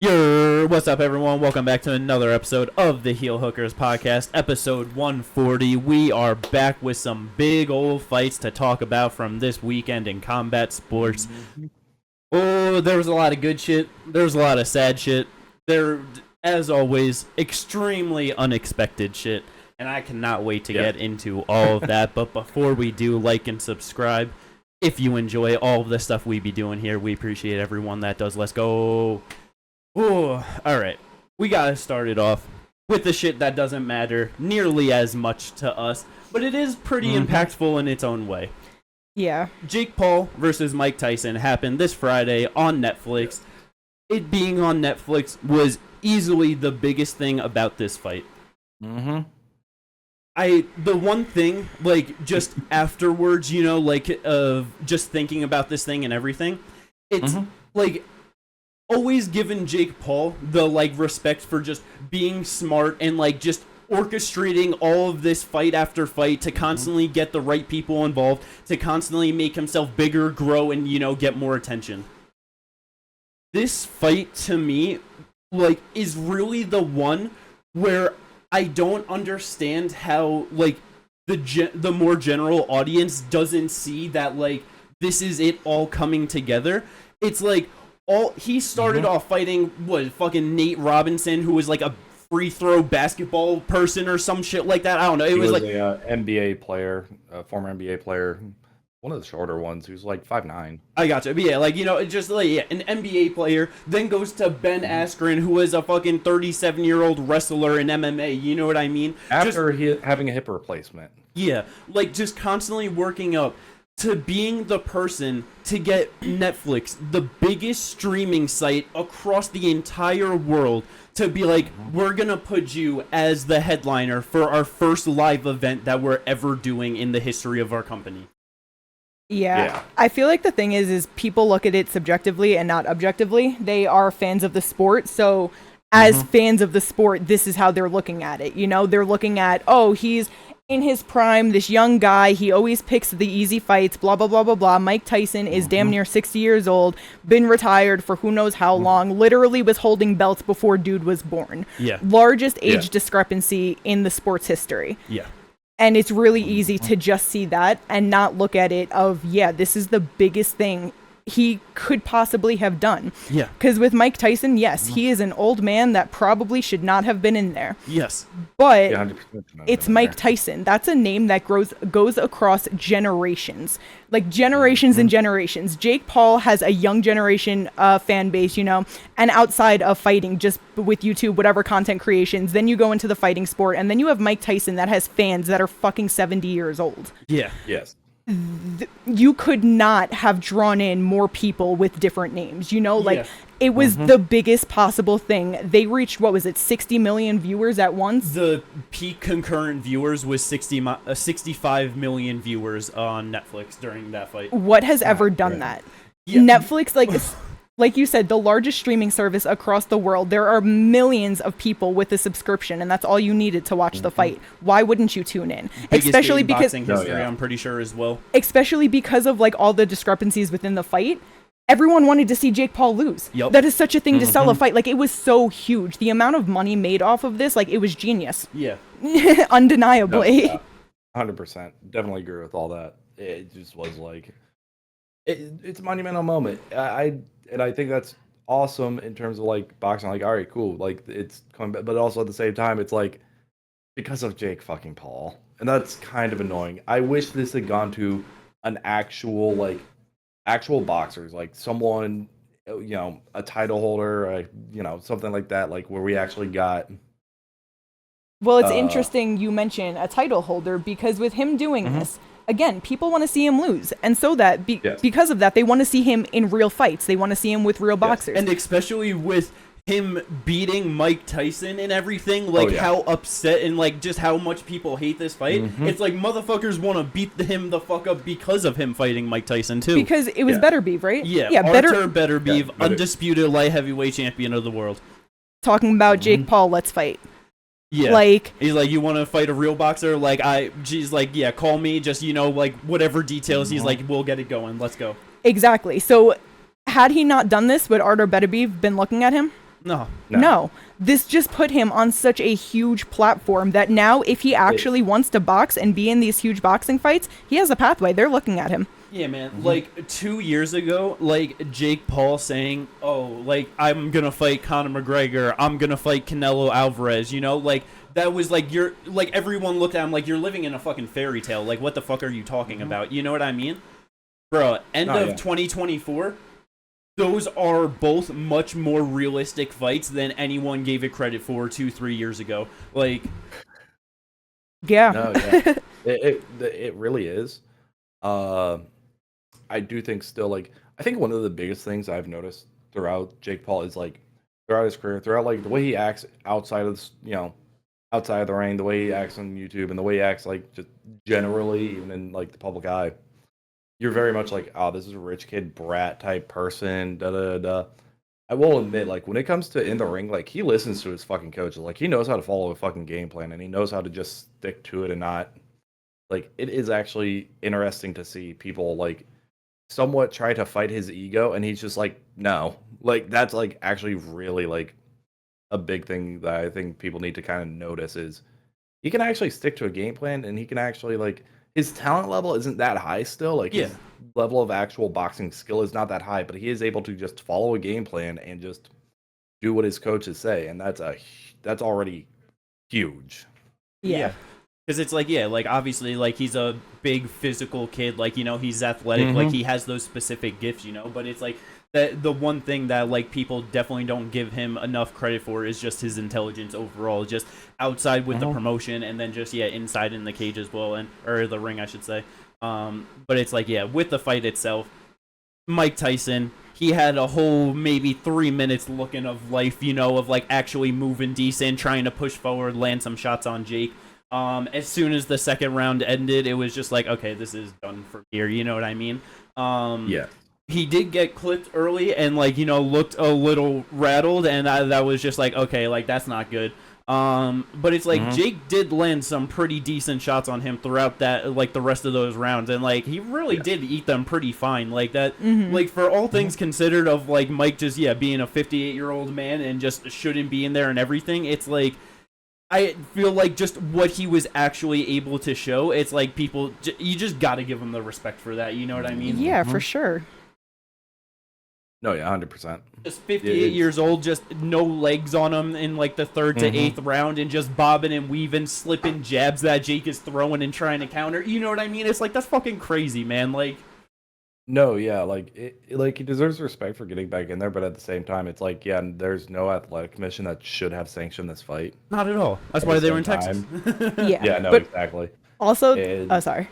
What's up, everyone? Welcome back to another episode of the Heel Hookers podcast, episode 140. We are back with some big old fights to talk about from this weekend in combat sports. Oh, there was a lot of good shit. There was a lot of sad shit. There, as always, extremely unexpected shit. And I cannot wait to get into all of that. But before we do, like and subscribe. If you enjoy all of the stuff we be doing here, we appreciate everyone that does. Let's go. Oh, alright. We gotta start it off with the shit that doesn't matter nearly as much to us, but it is pretty impactful in its own way. Yeah. Jake Paul versus Mike Tyson happened this Friday on Netflix. It being on Netflix was easily the biggest thing about this fight. The one thing, like, just afterwards, you know, like, just thinking about this thing and everything, it's, like, always given Jake Paul the, like, respect for just being smart and, like, just orchestrating all of this fight after fight to constantly get the right people involved, to constantly make himself bigger, grow, and, you know, get more attention. This fight, to me, like, is really the one where I don't understand how, like, the more general audience doesn't see that, like, this is it all coming together. It's like, he started off fighting, fucking Nate Robinson, who was like a free throw basketball person or some shit like that. I don't know. He was like a NBA player, a former NBA player, one of the shorter ones, who's like 5'9". I gotcha. But yeah, like, you know, just like, yeah, an NBA player, then goes to Ben Askren, who is a fucking 37-year-old wrestler in MMA. You know what I mean? After having a hip replacement. Yeah, like, just constantly working up to being the person to get Netflix, the biggest streaming site across the entire world, to be like, we're gonna put you as the headliner for our first live event that we're ever doing in the history of our company. Yeah. I feel like the thing is people look at it subjectively and not objectively. They are fans of the sport, so as fans of the sport, this is how they're looking at it. You know, they're looking at, oh, he's in his prime, this young guy, he always picks the easy fights, blah, blah, blah, blah, blah. Mike Tyson is damn near 60 years old, been retired for who knows how long, literally was holding belts before dude was born. Yeah. Largest age discrepancy in the sport's history. Yeah. And it's really easy to just see that and not look at it of, yeah, this is the biggest thing he could possibly have done. Yeah. Because with Mike Tyson, yes, he is an old man that probably should not have been in there. Yes. But Yeah, it's Mike Tyson. That's a name that goes across generations. Like, generations and generations. Jake Paul has a young generation fan base, you know, and outside of fighting, just with YouTube, whatever content creations, then you go into the fighting sport, and then you have Mike Tyson that has fans that are fucking 70 years old. Yeah. Yes. You could not have drawn in more people with different names, you know, like it was the biggest possible thing. They reached, what was it, 60 million viewers at once? The peak concurrent viewers was 65 million viewers on Netflix during that fight. What has ever done that? Yeah. Netflix, like you said, the largest streaming service across the world. There are millions of people with a subscription, and that's all you needed to watch the fight. Why wouldn't you tune in? Especially because boxing history, I'm pretty sure, as well. Especially because of, like, all the discrepancies within the fight. Everyone wanted to see Jake Paul lose. Yep. That is such a thing to sell a fight. Like, it was so huge. The amount of money made off of this, like, it was genius. Yeah. Undeniably. No, 100%. Definitely agree with all that. It just was like, it's a monumental moment. And I think that's awesome in terms of, like, boxing. Like, all right, cool. Like, it's coming back. But also at the same time, it's like, because of Jake fucking Paul. And that's kind of annoying. I wish this had gone to an actual boxers. Like, someone, you know, a title holder, you know, something like that. Like, where we actually got... Well, it's interesting you mention a title holder, because with him doing this, again, people want to see him lose. And so that, because of that, they want to see him in real fights. They want to see him with real boxers. And especially with him beating Mike Tyson and everything, like, how upset and, like, just how much people hate this fight. It's like, motherfuckers want to beat him the fuck up because of him fighting Mike Tyson, too. Because it was Better Beef, right? Yeah, Artur Beterbiev, undisputed light heavyweight champion of the world. Talking about Jake Paul, let's fight. Yeah. Like, he's like, you want to fight a real boxer? Like, she's like, yeah, call me. Just, you know, like, whatever details. He's like, we'll get it going. Let's go. Exactly. So, had he not done this, would Artur Beterbiev been looking at him? No. This just put him on such a huge platform that now if he actually wants to box and be in these huge boxing fights, he has a pathway. They're looking at him. Yeah, man. Like 2 years ago, like Jake Paul saying, "Oh, like I'm gonna fight Conor McGregor, I'm gonna fight Canelo Alvarez," you know, like that was like everyone looked at him like you're living in a fucking fairy tale. Like, what the fuck are you talking about? You know what I mean, bro? End of 2024. Those are both much more realistic fights than anyone gave it credit for 2-3 years ago. Like, yeah, no, yeah, it really is. I do think still, like, I think one of the biggest things I've noticed throughout Jake Paul is like throughout his career, throughout like the way he acts outside of outside of the ring, the way he acts on YouTube, and the way he acts like just generally, even in like the public eye, you're very much like, oh, this is a rich kid brat type person. Da da da. I will admit, like when it comes to in the ring, like he listens to his fucking coaches. Like he knows how to follow a fucking game plan, and he knows how to just stick to it and not. Like it is actually interesting to see people like somewhat try to fight his ego, and he's just like, no. Like that's like actually really like a big thing that I think people need to kind of notice is he can actually stick to a game plan, and he can actually like his talent level isn't that high still. Like his level of actual boxing skill is not that high, but he is able to just follow a game plan and just do what his coaches say, and that's already huge. Yeah. Because it's like, like obviously, like he's a big physical kid, like, you know, he's athletic, like he has those specific gifts, you know, but it's like the one thing that like people definitely don't give him enough credit for is just his intelligence overall, just outside with the promotion, and then just inside in the cage as well, or the ring, I should say. But it's like, with the fight itself, Mike Tyson, he had a whole maybe 3 minutes looking of life, you know, of like actually moving decent, trying to push forward, land some shots on Jake. As soon as the second round ended, it was just like, okay, this is done from here. You know what I mean? He did get clipped early and, like, you know, looked a little rattled, and that was just like, okay, like, that's not good. But it's like Jake did land some pretty decent shots on him throughout that, like, the rest of those rounds, and like he really did eat them pretty fine. Like that, like for all things considered, of like Mike just being a 58-year-old man and just shouldn't be in there and everything. It's like, I feel like just what he was actually able to show, it's like people, you just got to give him the respect for that. You know what I mean? Yeah, for sure. No, yeah, 100%. Just 58 years old, just no legs on him in like the third to eighth round, and just bobbing and weaving, slipping jabs that Jake is throwing and trying to counter. You know what I mean? It's like, that's fucking crazy, man. Like, no, yeah, like like he deserves respect for getting back in there, but at the same time, it's like, there's no athletic commission that should have sanctioned this fight. Not at all. That's why they were in Texas. Yeah, no, exactly. Also, sorry.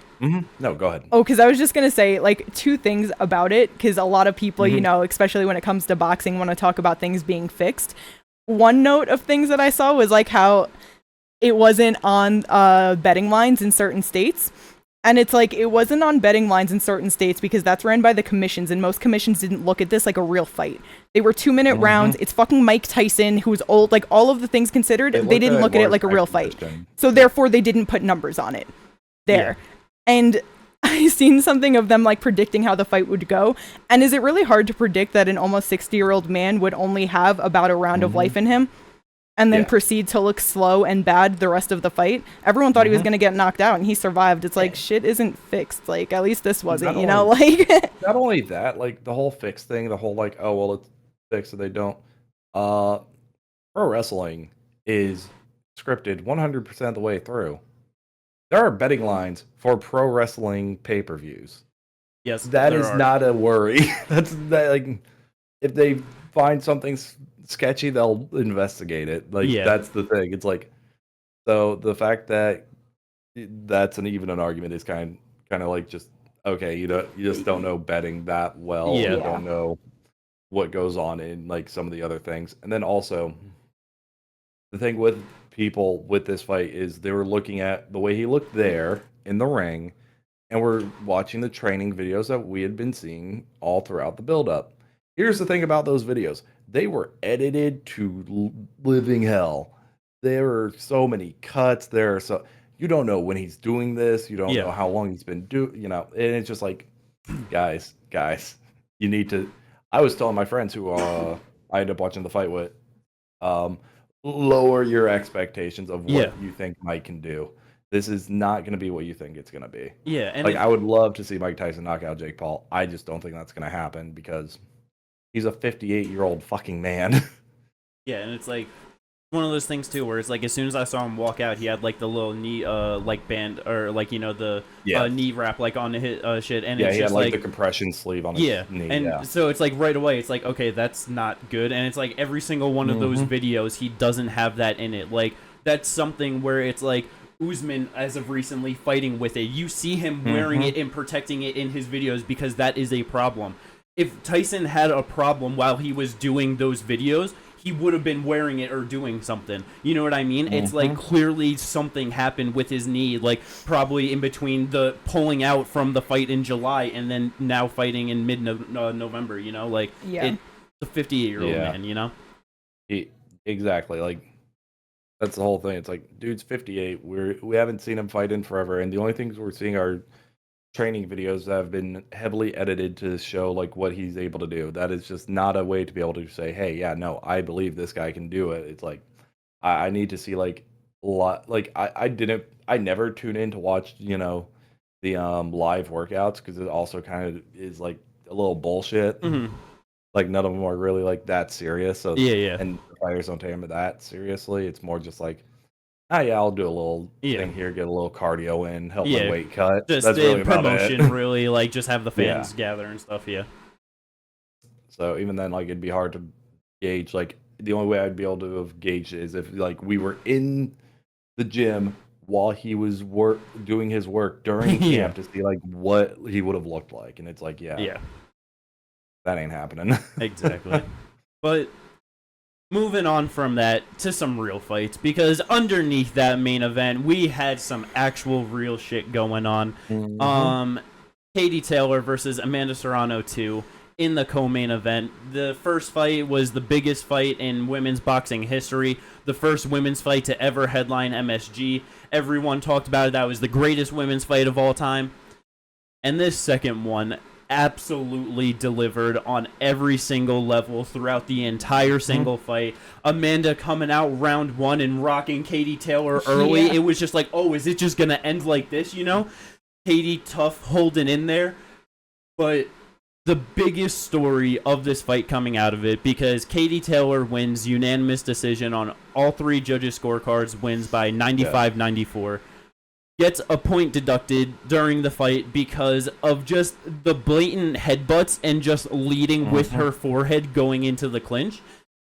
No, go ahead. Oh, because I was just going to say, like, two things about it, because a lot of people, you know, especially when it comes to boxing, want to talk about things being fixed. One note of things that I saw was, like, how it wasn't on betting lines in certain states. And it's like, it wasn't on betting lines in certain states because that's ran by the commissions, and most commissions didn't look at this like a real fight. They were 2-minute rounds. It's fucking Mike Tyson, who's old. Like, all of the things considered, they didn't look at it like a real fight. So therefore, they didn't put numbers on it there. And I seen something of them, like, predicting how the fight would go. And is it really hard to predict that an almost 60-year-old man would only have about a round of life in him? And then proceed to look slow and bad the rest of the fight. Everyone thought he was going to get knocked out, and he survived. It's like, shit isn't fixed. Like, at least this wasn't, you know? Like, not only that, like, the whole fix thing, the whole, like, oh, well, it's fixed, so they don't. Pro wrestling is scripted 100% of the way through. There are betting lines for pro wrestling pay-per-views. Yes, that is not a worry. That's like, if they find something sketchy, they'll investigate it. Like, that's the thing. It's like, so the fact that that's even an argument is kind of like, just okay, you just don't know betting that well. You don't know what goes on in like some of the other things. And then also, the thing with people with this fight is they were looking at the way he looked there in the ring, and we're watching the training videos that we had been seeing all throughout the build-up. Here's the thing about those videos. They were edited to living hell. There were so many cuts. You don't know when he's doing this. You don't know how long he's been doing, and it's just like, guys, you need to. I was telling my friends who I ended up watching the fight with, lower your expectations of what you think Mike can do. This is not going to be what you think it's going to be. Yeah, and like I would love to see Mike Tyson knock out Jake Paul. I just don't think that's going to happen because he's a 58-year-old fucking man. Yeah, and it's like one of those things too, where it's like as soon as I saw him walk out, he had like the little knee, like band or like the knee wrap like on his shit, and it's he just had like the compression sleeve on his knee. And so it's like right away, it's like okay, that's not good, and it's like every single one of those videos, he doesn't have that in it. Like that's something where it's like Usman, as of recently, fighting with it. You see him wearing it and protecting it in his videos because that is a problem. If Tyson had a problem while he was doing those videos, he would have been wearing it or doing something. You know what I mean? It's like clearly something happened with his knee, like probably in between the pulling out from the fight in July and then now fighting in mid-November, you know? Like, it's a 58-year-old man, you know? Exactly. Like, that's the whole thing. It's like, dude's 58. We haven't seen him fight in forever, and the only things we're seeing are training videos that have been heavily edited to show like what he's able to do. That is just not a way to be able to say, hey, yeah, no, I believe this guy can do it. It's like I need to see like a lot. Like I never tune in to watch the live workouts because it also kind of is like a little bullshit. Like none of them are really like that serious. So and the fighters don't take them that seriously. It's more just like, I'll do a little thing here, get a little cardio in, help my weight cut. Just that's really promotion, about it. really, like just have the fans gather and stuff. So even then, like it'd be hard to gauge. Like the only way I'd be able to have gauged is if like we were in the gym while he was doing his work during camp to see like what he would have looked like, and it's like that ain't happening. Exactly. But moving on from that to some real fights, because underneath that main event, we had some actual real shit going on. Katie Taylor versus Amanda Serrano 2 in the co-main event. The first fight was the biggest fight in women's boxing history, the first women's fight to ever headline MSG. Everyone talked about it. That was the greatest women's fight of all time. And this second one absolutely delivered on every single level throughout the entire single fight. Amanda coming out round one and rocking Katie Taylor early. It was just like, oh, is it just gonna end like this, you know? Katie tough holding in there. But the biggest story of this fight coming out of it, because Katie Taylor wins unanimous decision on all three judges' scorecards, wins by 95-94. Gets a point deducted during the fight because of just the blatant headbutts and just leading with her forehead going into the clinch.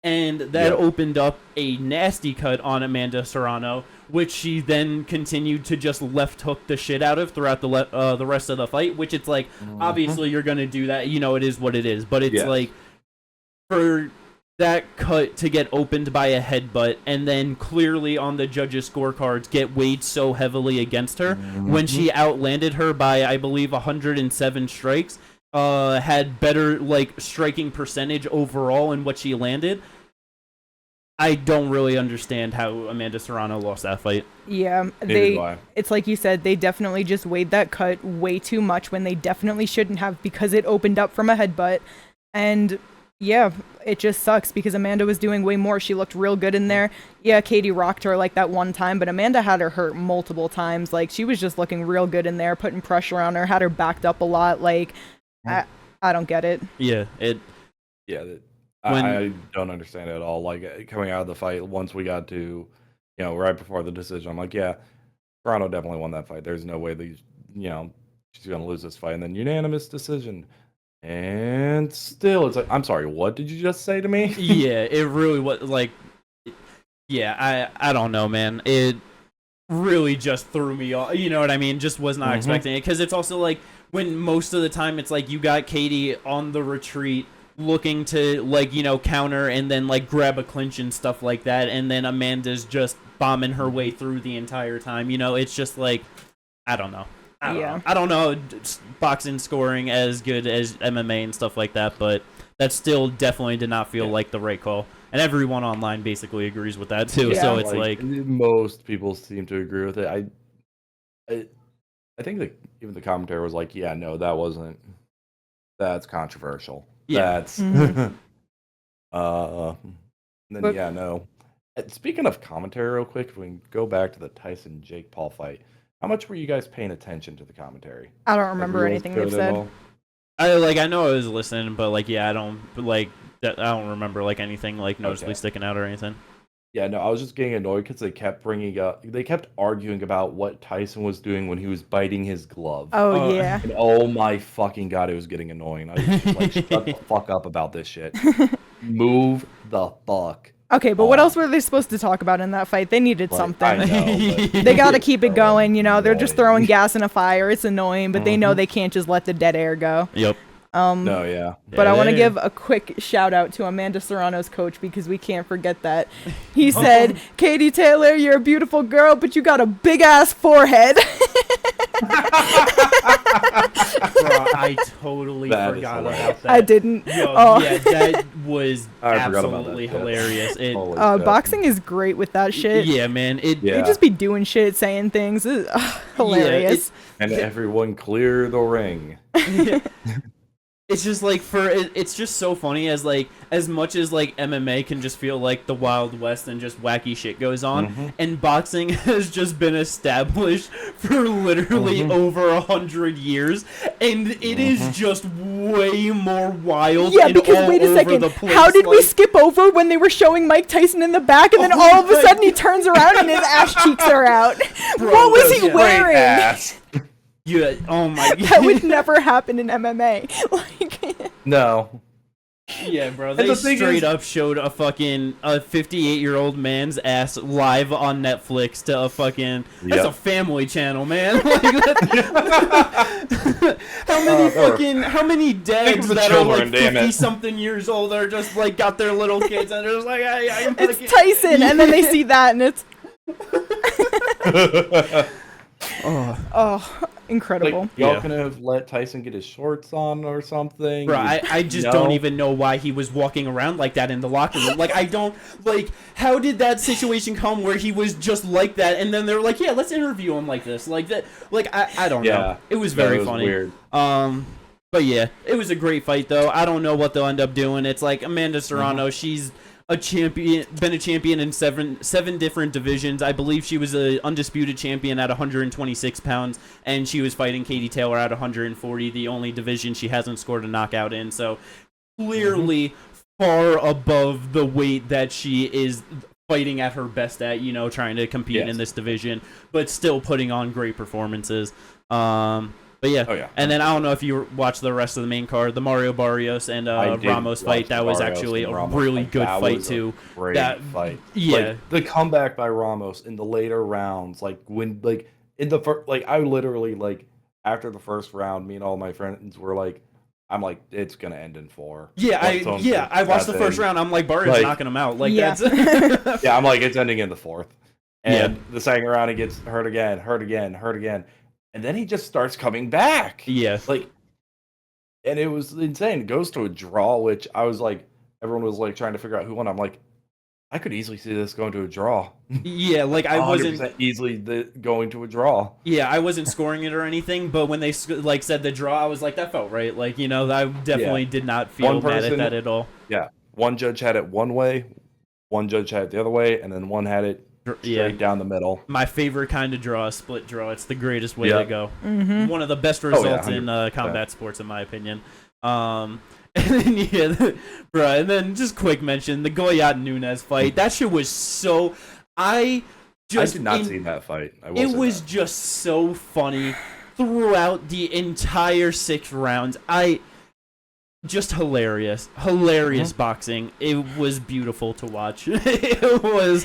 And that opened up a nasty cut on Amanda Serrano, which she then continued to just left hook the shit out of throughout the rest of the fight, which it's like, obviously you're going to do that. You know, it is what it is. But it's like, for that cut to get opened by a headbutt and then clearly on the judges' scorecards get weighed so heavily against her when she outlanded her by, I believe, 107 strikes, had better like striking percentage overall in what she landed. I don't really understand how Amanda Serrano lost that fight. Yeah, it's like you said, they definitely just weighed that cut way too much when they definitely shouldn't have, because it opened up from a headbutt. And yeah, it just sucks because Amanda was doing way more. She looked real good in there. Yeah, Katie rocked her like that one time, but Amanda had her hurt multiple times. Like, she was just looking real good in there, putting pressure on her, had her backed up a lot. Like, I don't get it. I don't understand it at all. Like, coming out of the fight, once we got to, right before the decision, I'm like, yeah, Toronto definitely won that fight. There's no way that, she's going to lose this fight. And then unanimous decision. And still, it's like, I'm sorry, what did you just say to me? Yeah, it really was like, I don't know, man. It really just threw me off. You know what I mean? Just was not expecting it, because it's also like when most of the time it's like you got Katie on the retreat looking to like, counter and then like grab a clinch and stuff like that, and then Amanda's just bombing her way through the entire time. It's just like, I don't know. I don't know boxing scoring as good as MMA and stuff like that, but that still definitely did not feel like the right call. And everyone online basically agrees with that too. Yeah. So it's like most people seem to agree with it. I think that even the commentator was like, yeah, no, that's controversial. Yeah. That's And then no. Speaking of commentary, real quick, if we can go back to the Tyson Jake Paul fight, how much were you guys paying attention to the commentary? I don't remember anything they've said. I know I was listening, but I don't remember anything noticeably sticking out or anything. Yeah, no, I was just getting annoyed because they kept arguing about what Tyson was doing when he was biting his glove. Oh yeah. And oh my fucking god, it was getting annoying. I was just like, shut the fuck up about this shit. Move the fuck. Okay, but what else were they supposed to talk about in that fight? They needed something. I know, they got to keep it going. They're just throwing gas in a fire. It's annoying, but they know they can't just let the dead air go. Yep. No, yeah. But I want to give a quick shout out to Amanda Serrano's coach because we can't forget that. He said, Katie Taylor, you're a beautiful girl, but you got a big ass forehead. Bro, I totally forgot about that. I didn't. Yo, yeah, that was absolutely hilarious. Boxing is great with that shit. Yeah, man. They just be doing shit, saying things. It's hilarious. And everyone clear the ring. It's just it's just so funny as much as MMA can just feel like the Wild West and just wacky shit goes on, and boxing has just been established for literally over 100 years, and it is just way more wild. Yeah, because wait a second, how did we skip over when they were showing Mike Tyson in the back, and then all of a sudden he turns around and his ass cheeks are out? Bro, what was he wearing? Yeah, oh my god. That would never happen in MMA. No. Yeah, bro. They straight up showed a 58-year-old man's ass live on Netflix to a fucking... That's a family channel, man. How many dads that are 50-something years old are just got their little kids and they're just it's Tyson, and then they see that and it's... Incredible. Y'all could have let Tyson get his shorts on or something. Bro, I just don't even know why he was walking around like that in the locker room. I don't, how did that situation come where he was just like that and then they're like, yeah, let's interview him like this. I don't know. It was very funny. Weird. But yeah, it was a great fight though. I don't know what they'll end up doing. It's Amanda Serrano, she's been a champion in seven different divisions. I believe she was an undisputed champion at 126 pounds, and she was fighting Katie Taylor at 140, the only division she hasn't scored a knockout in. So clearly far above the weight that she is fighting at her best at, trying to compete in this division, but still putting on great performances. But yeah. And then I don't know if you watched the rest of the main card, the Mario Barrios and Ramos fight. That was actually a really good fight too. Great fight. Yeah, the comeback by Ramos in the later rounds, when in the first, I literally after the first round, me and all my friends were I'm it's gonna end in 4. I watched the first round. I'm Barrios knocking him out. That's yeah, I'm it's ending in the 4th. And the second round he gets hurt again. And then he just starts coming back. Yeah. And it was insane. It goes to a draw, which I was everyone was trying to figure out who won. I'm I could easily see this going to a draw. Yeah, I wasn't easily going to a draw. Yeah, I wasn't scoring it or anything, but when they said the draw, I was that felt right. I definitely did not feel mad at that at all. Yeah. One judge had it one way, one judge had it the other way, and then one had it straight down the middle. My favorite kind of draw, a split draw. It's the greatest way to go. One of the best results in combat sports, in my opinion. And then, and then just quick mention, the Goyat Nunes fight. That shit was so... I did not see that fight. It was just so funny throughout the entire 6 rounds. Just hilarious boxing. It was beautiful to watch. It was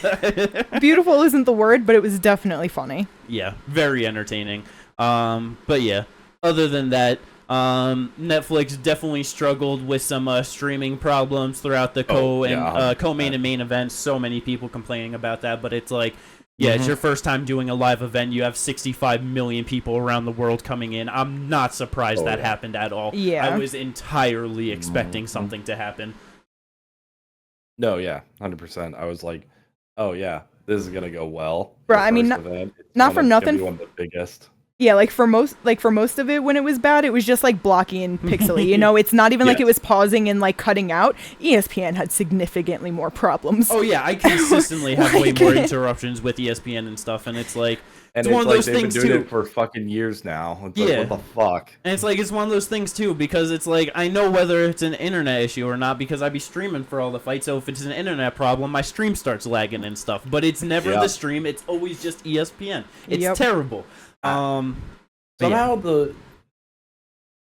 beautiful isn't the word, but it was definitely funny. Yeah, very entertaining. But yeah, other than that, Netflix definitely struggled with some streaming problems throughout the co-main and main events. So many people complaining about that, but it's it's your first time doing a live event. You have 65 million people around the world coming in. I'm not surprised that happened at all. Yeah. I was entirely expecting something to happen. No, yeah, 100%. I was oh yeah, this is gonna go well. Bro, I mean, not for nothing. One of the biggest. Yeah, like for most of it when it was bad, it was just like blocky and pixely. You know, it's not even like it was pausing and like cutting out. ESPN had significantly more problems. Oh yeah, I consistently have way more interruptions with ESPN and stuff, and it's like and it's one of those they've things been doing too. it for fucking years now. It's Yeah, like, what the fuck? And it's one of those things too, because it's like I know whether it's an internet issue or not because I be streaming for all the fights. So if it's an internet problem, my stream starts lagging and stuff. But it's never the stream; it's always just ESPN. It's terrible. Somehow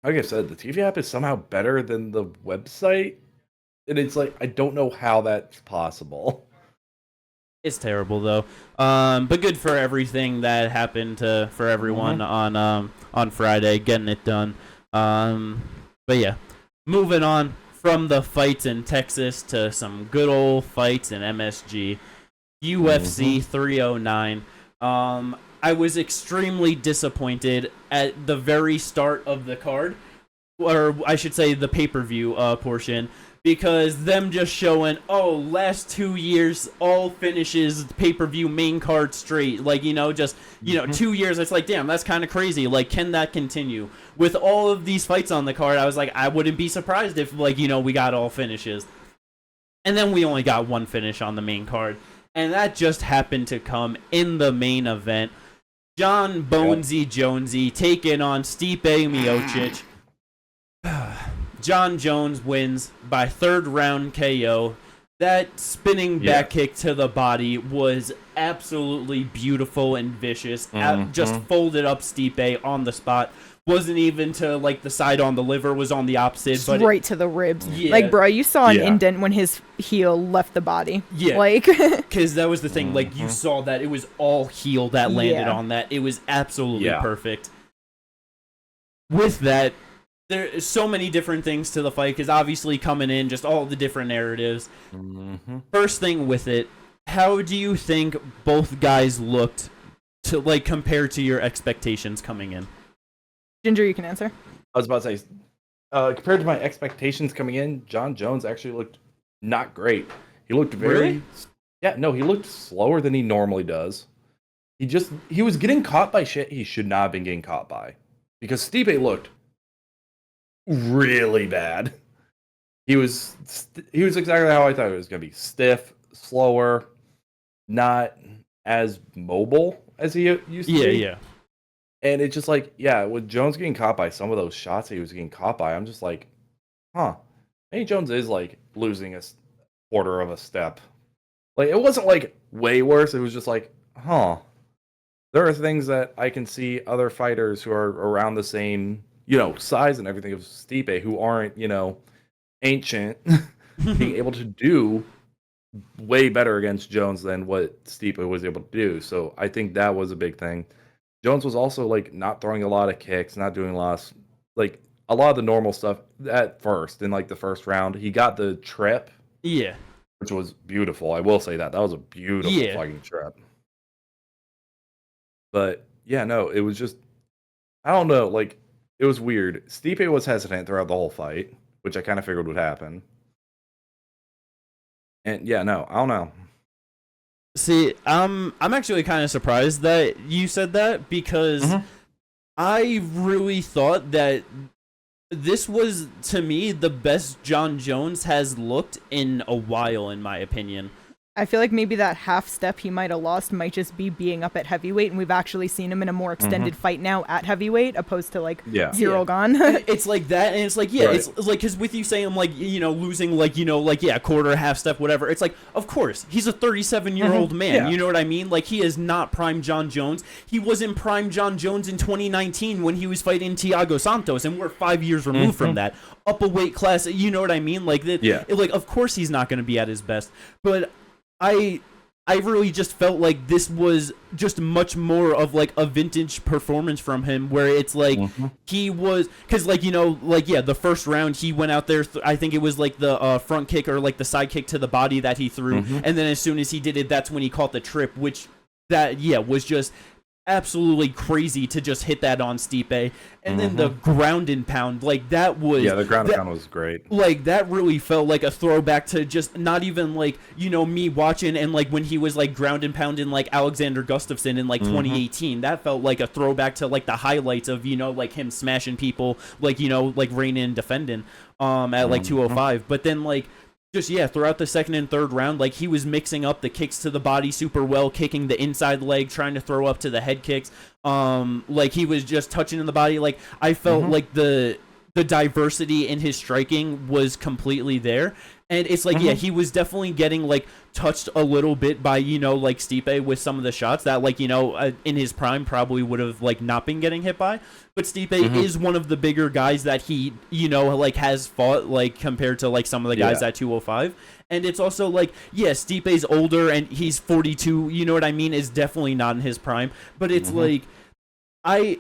like I said, the TV app is somehow better than the website, and it's like I don't know how that's possible. It's terrible though, but good for everything that happened for everyone on Friday, getting it done. But yeah, moving on from the fights in Texas to some good old fights in MSG, UFC 309. I was extremely disappointed at the very start of the card, or I should say the pay-per-view portion, because them just showing, last 2 years, all finishes pay-per-view main card straight. Like, 2 years, it's like, damn, that's kind of crazy. Like, can that continue? With all of these fights on the card, I was like, I wouldn't be surprised if, we got all finishes. And then we only got one finish on the main card. And that just happened to come in the main event. John Bonesy Jonesy taking on Stipe Miocic. John Jones wins by third round KO. That spinning back kick to the body was absolutely beautiful and vicious. Just folded up Stipe on the spot. Wasn't even to the side on the liver, was on the opposite. Just right to the ribs. Yeah. Like, bro, you saw an indent when his heel left the body. Yeah. Because that was the thing. You saw that it was all heel that landed on that. It was absolutely perfect. With that, there's so many different things to the fight, because obviously coming in, just all the different narratives. First thing with it, how do you think both guys looked to compared to your expectations coming in? Ginger, you can answer. I was about to say, compared to my expectations coming in, John Jones actually looked not great. He looked he looked slower than he normally does. He was getting caught by shit he should not have been getting caught by. Because Stipe looked really bad. He was exactly how I thought it was going to be. Stiff, slower, not as mobile as he used to be. Yeah. And it's just with Jones getting caught by some of those shots that he was getting caught by, I'm just like, maybe Jones is losing a quarter of a step. It wasn't way worse. It was just there are things that I can see other fighters who are around the same, size and everything of Stipe who aren't, ancient, being able to do way better against Jones than what Stipe was able to do. So I think that was a big thing. Jones was also not throwing a lot of kicks, not doing a lot of the normal stuff at first in the first round. He got the trip, which was beautiful. I will say that was a beautiful fucking trip. But it was just, I don't know, it was weird. Stipe was hesitant throughout the whole fight, which I kind of figured would happen. And I don't know. See, I'm actually kind of surprised that you said that, because I really thought that this was, to me, the best John Jones has looked in a while, in my opinion. I feel like maybe that half step he might have lost might just be being up at heavyweight, and we've actually seen him in a more extended fight now at heavyweight, opposed to zero gone. It's like that, and it's it's because with you saying losing quarter, half step, whatever. It's of course he's a 37-year-old man. Yeah. You know what I mean? He is not prime John Jones. He was in prime John Jones in 2019 when he was fighting Thiago Santos, and we're 5 years removed from that. Up a weight class. You know what I mean? Of course he's not going to be at his best, but I really just felt like this was just much more of a vintage performance from him, where it's he was, because the first round he went out there, I think it was the front kick or the side kick to the body that he threw, and then as soon as he did it, that's when he caught the trip, which that was just absolutely crazy to just hit that on Stipe. And then the ground and pound, like that was... Yeah, the ground and pound was great. Like that really felt like a throwback to just not even like, you know, me watching and like when he was like ground and pounding like Alexander Gustafsson in like 2018. That felt like a throwback to like the highlights of, you know, like him smashing people, like, you know, like reigning and defending at like 205. But then like just, yeah, throughout the second and third round, like he was mixing up the kicks to the body super well, kicking the inside leg, trying to throw up to the head kicks. Like he was just touching in the body. Like I felt like the diversity in his striking was completely there. And it's like, yeah, he was definitely getting like touched a little bit by, you know, like Stipe with some of the shots that like, you know, in his prime probably would have like not been getting hit by. But Stipe is one of the bigger guys that he, you know, like has fought like compared to like some of the guys at 205. And it's also like, yeah, Stipe's older and he's 42, you know what I mean, is definitely not in his prime. But it's like, I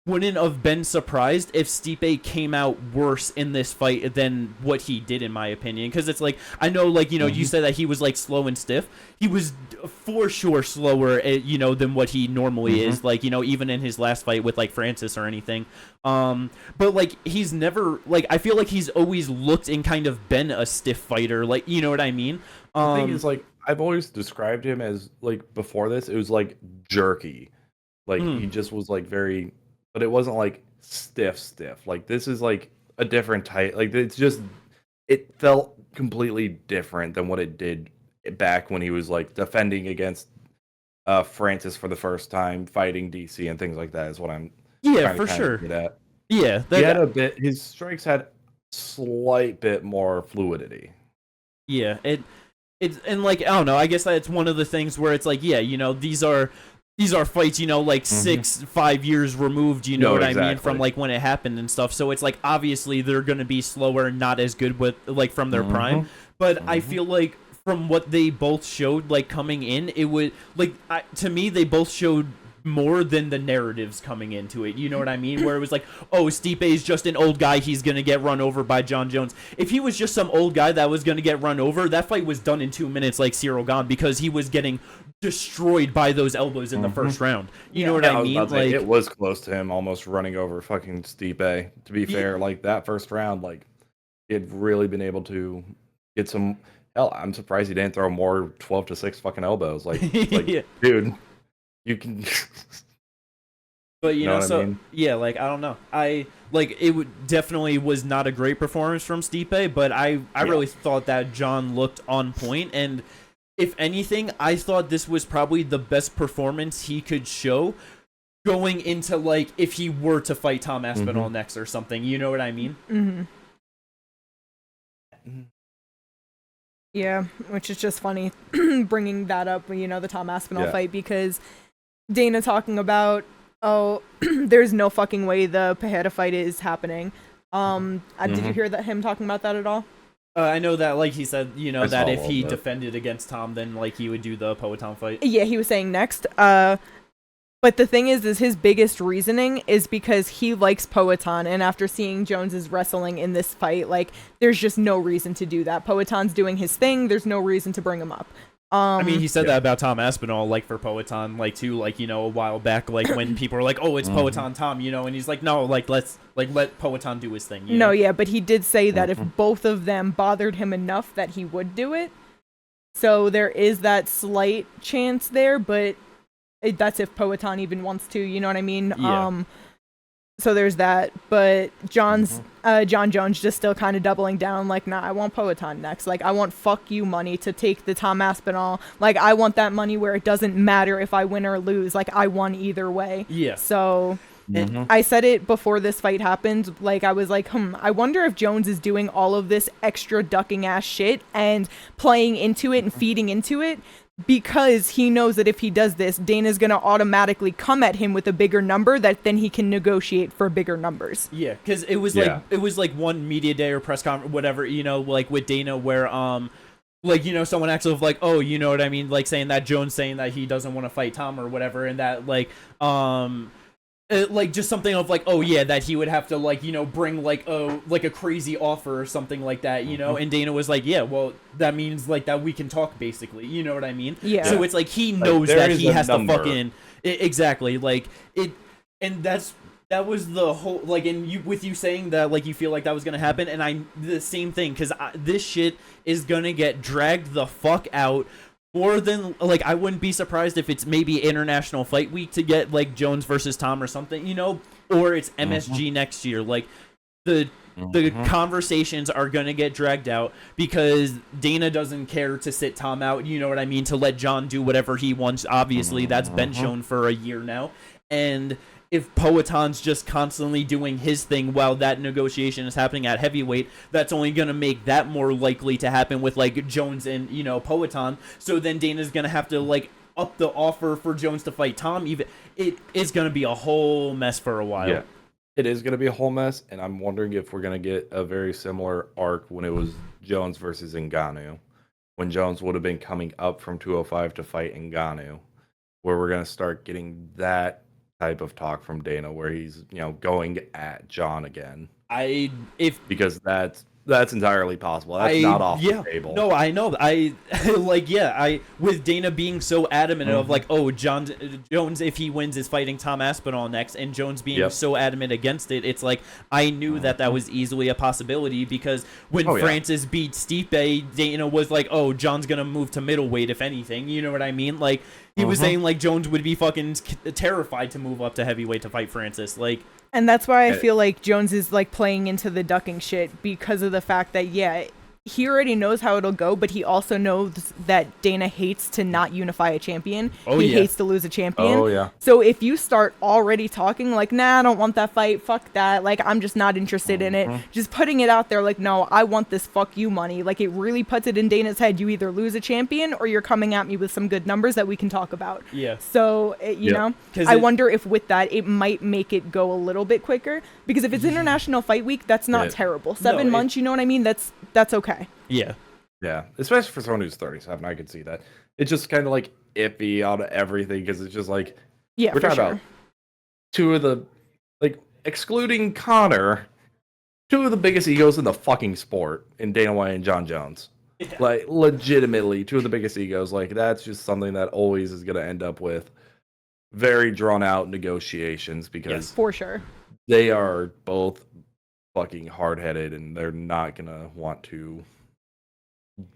wouldn't have been surprised if Stipe came out worse in this fight than what he did, in my opinion. Because it's like, I know, like, you know, you said that he was, like, slow and stiff. He was for sure slower, you know, than what he normally is. Like, you know, even in his last fight with, like, Francis or anything. But, like, he's never, like, I feel like he's always looked and kind of been a stiff fighter. Like, you know what I mean? The thing is, like, I've always described him as, like, before this, it was, like, jerky. Like, he just was, like, very... But it wasn't like stiff. Like this is like a different type. Like it's just, it felt completely different than what it did back when he was like defending against Francis for the first time, fighting DC and things like that. Is what I'm for sure. At. Yeah, he had a bit. His strikes had slight bit more fluidity. Yeah, it's and like I don't know. I guess that's one of the things where it's like, yeah, you know, these are fights, you know, like 5 years removed, you know what I mean, from like when it happened and stuff. So it's like obviously they're going to be slower, not as good with like from their prime. But I feel like from what they both showed, like coming in, it would like to me they both showed more than the narratives coming into it. You know what I mean? Where it was like, oh, Stipe's just an old guy. He's going to get run over by John Jones. If he was just some old guy that was going to get run over, that fight was done in 2 minutes like Cyril Gane because he was getting destroyed by those elbows in the first round. You know what I mean? Like it was close to him almost running over fucking Stipe. To be fair, like that first round, like he had really been able to get some... Hell, I'm surprised he didn't throw more 12-6 fucking elbows. Like dude... You can, but you know so I mean? Yeah, like I don't know. I like it definitely was not a great performance from Stipe, but I really thought that John looked on point, and if anything, I thought this was probably the best performance he could show going into like if he were to fight Tom Aspinall next or something. You know what I mean? Yeah, which is just funny bringing that up, you know, the Tom Aspinall fight, because Dana talking about, oh, there's no fucking way the Pereira fight is happening. Did you hear him talking about that at all? I know that, like he said, you know, that if he defended against Tom, then like he would do the Poatan fight. Yeah, he was saying next. But the thing is his biggest reasoning is because he likes Poatan, and after seeing Jones's wrestling in this fight, like, there's just no reason to do that. Poatan's doing his thing, there's no reason to bring him up. I mean, he said that about Tom Aspinall, like, for Poatan, like, too, like, you know, a while back, like, when people were like, oh, it's Poatan Tom, you know, and he's like, no, like, let Poatan do his thing, you know? No, yeah, but he did say that if both of them bothered him enough that he would do it. So there is that slight chance there, but that's if Poatan even wants to, you know what I mean? Yeah. So there's that, but John Jones just still kind of doubling down, like, nah, I want Poatan next. Like, I want fuck you money to take the Tom Aspinall. Like, I want that money where it doesn't matter if I win or lose. Like, I won either way. Yeah. So I said it before this fight happened. Like, I was like, I wonder if Jones is doing all of this extra ducking ass shit and playing into it and feeding into it, because he knows that if he does this, Dana's going to automatically come at him with a bigger number that then he can negotiate for bigger numbers. Yeah, because it was like one media day or press conference, whatever, you know, like with Dana where, like, you know, someone actually like, oh, you know what I mean? Like saying that Jones saying that he doesn't want to fight Tom or whatever. And that like, like just something of like, oh yeah, that he would have to like, bring like a crazy offer or something like that, and Dana was like, yeah, well, that means like that we can talk basically, you know what I mean? Yeah. So it's like he knows that he has number. to fucking exactly like it, and that was the whole like, and with you saying that like you feel like that was gonna happen, and the same thing, because this shit is gonna get dragged the fuck out. More than, like, I wouldn't be surprised if it's maybe International Fight Week to get, like, Jones versus Tom or something, or it's MSG next year. Like, the conversations are going to get dragged out because Dana doesn't care to sit Tom out, you know what I mean, to let John do whatever he wants. Obviously, that's been shown for a year now. And if Poaton's just constantly doing his thing while that negotiation is happening at heavyweight, that's only going to make that more likely to happen with, like, Jones and, Poaton. So then Dana's going to have to, like, up the offer for Jones to fight Tom. Even it is going to be a whole mess for a while. Yeah, it is going to be a whole mess, and I'm wondering if we're going to get a very similar arc when it was Jones versus Ngannou, when Jones would have been coming up from 205 to fight Ngannou, where we're going to start getting that type of talk from Dana where he's going at John again. Because that's entirely possible. That's not off the table. No, I know. With Dana being so adamant of like, oh, Jones, if he wins, is fighting Tom Aspinall next, and Jones being so adamant against it, it's like I knew that was easily a possibility because when Francis beat Stipe, Dana was like, oh, John's gonna move to middleweight if anything. You know what I mean? Like he was saying like Jones would be fucking terrified to move up to heavyweight to fight Francis. Like. And that's why I feel like Jones is like playing into the ducking shit because of the fact that, he already knows how it'll go, but he also knows that Dana hates to not unify a champion. He hates to lose a champion. Oh, yeah. So if you start already talking like, nah, I don't want that fight, fuck that, like, I'm just not interested in it, just putting it out there like, no, I want this fuck you money, like, it really puts it in Dana's head. You either lose a champion or you're coming at me with some good numbers that we can talk about. Yeah. So, you know, I wonder if with that, it might make it go a little bit quicker, because if it's International Fight Week, that's not terrible. 7 months, you know what I mean? That's okay. Yeah, especially for someone who's 37, I could see that. It's just kind of like iffy on everything because it's just like we're talking about two of the, like, excluding Connor, two of the biggest egos in the fucking sport in Dana White and John Jones. Like, legitimately, two of the biggest egos. Like, that's just something that always is going to end up with very drawn out negotiations because for sure they are both fucking hard-headed and they're not going to want to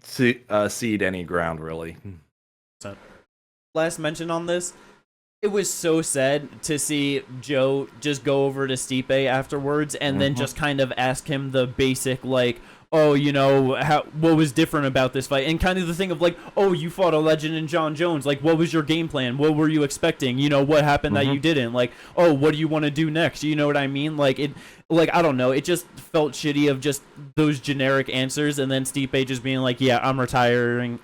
cede any ground, really. Last mention on this, it was so sad to see Joe just go over to Stipe afterwards and then just kind of ask him the basic, like, oh, what was different about this fight? And kind of the thing of like, oh, you fought a legend in John Jones. Like, what was your game plan? What were you expecting? What happened that you didn't? Like, oh, what do you want to do next? You know what I mean? Like, I don't know. It just felt shitty of just those generic answers. And then Stipe just being like, yeah, I'm retiring,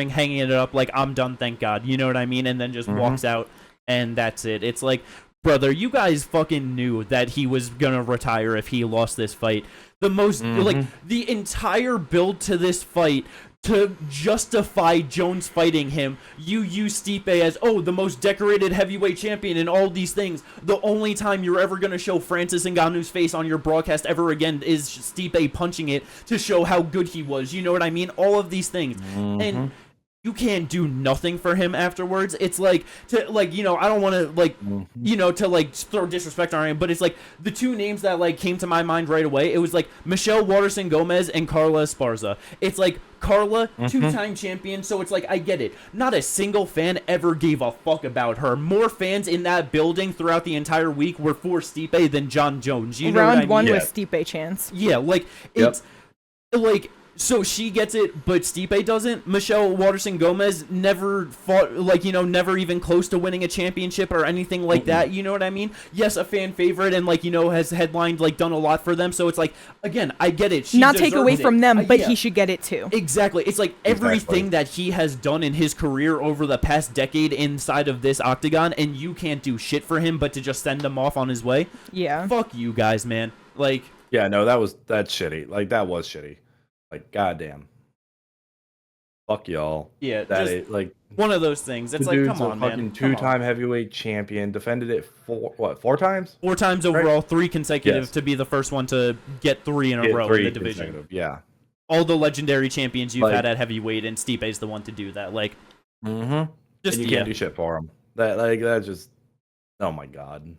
hanging it up. Like, I'm done. Thank God. You know what I mean? And then just walks out and that's it. It's like, brother, you guys fucking knew that he was going to retire if he lost this fight. The most, like, the entire build to this fight to justify Jones fighting him, you use Stipe as, oh, the most decorated heavyweight champion and all these things. The only time you're ever going to show Francis Ngannou's face on your broadcast ever again is Stipe punching it to show how good he was. You know what I mean? All of these things. And you can't do nothing for him afterwards. It's like, I don't want to, like, to, like, throw disrespect on him, but it's like the two names that, like, came to my mind right away. It was like Michelle Waterson Gomez and Carla Esparza. It's like Carla, two-time champion, so it's like, I get it. Not a single fan ever gave a fuck about her. More fans in that building throughout the entire week were for Stipe than John Jones. You know what I mean? Round one was Stipe chance. Yeah, like, it's, like, so she gets it, but Stipe doesn't. Michelle Waterson Gomez never fought, like, never even close to winning a championship or anything like that. You know what I mean? Yes, a fan favorite and, like, has headlined, like, done a lot for them. So it's like, again, I get it. She not take away from them, but he should get it too. Exactly. It's like everything that he has done in his career over the past decade inside of this octagon, and you can't do shit for him but to just send him off on his way. Yeah. Fuck you guys, man. Like. Yeah, no, that's shitty. Like, that was shitty. Like, goddamn. fuck y'all. Yeah, that just is, like one of those things. It's the like, dude's come a on, fucking man. Come on. two-time heavyweight champion, defended it four times? 4 times overall, 3 consecutive Yes. to be the first one to get 3 in a row in the division. Yeah. All the legendary champions you've Like- had at heavyweight, and Stipe's the one to do that. Like, And you can't do shit for him. That just, oh my god.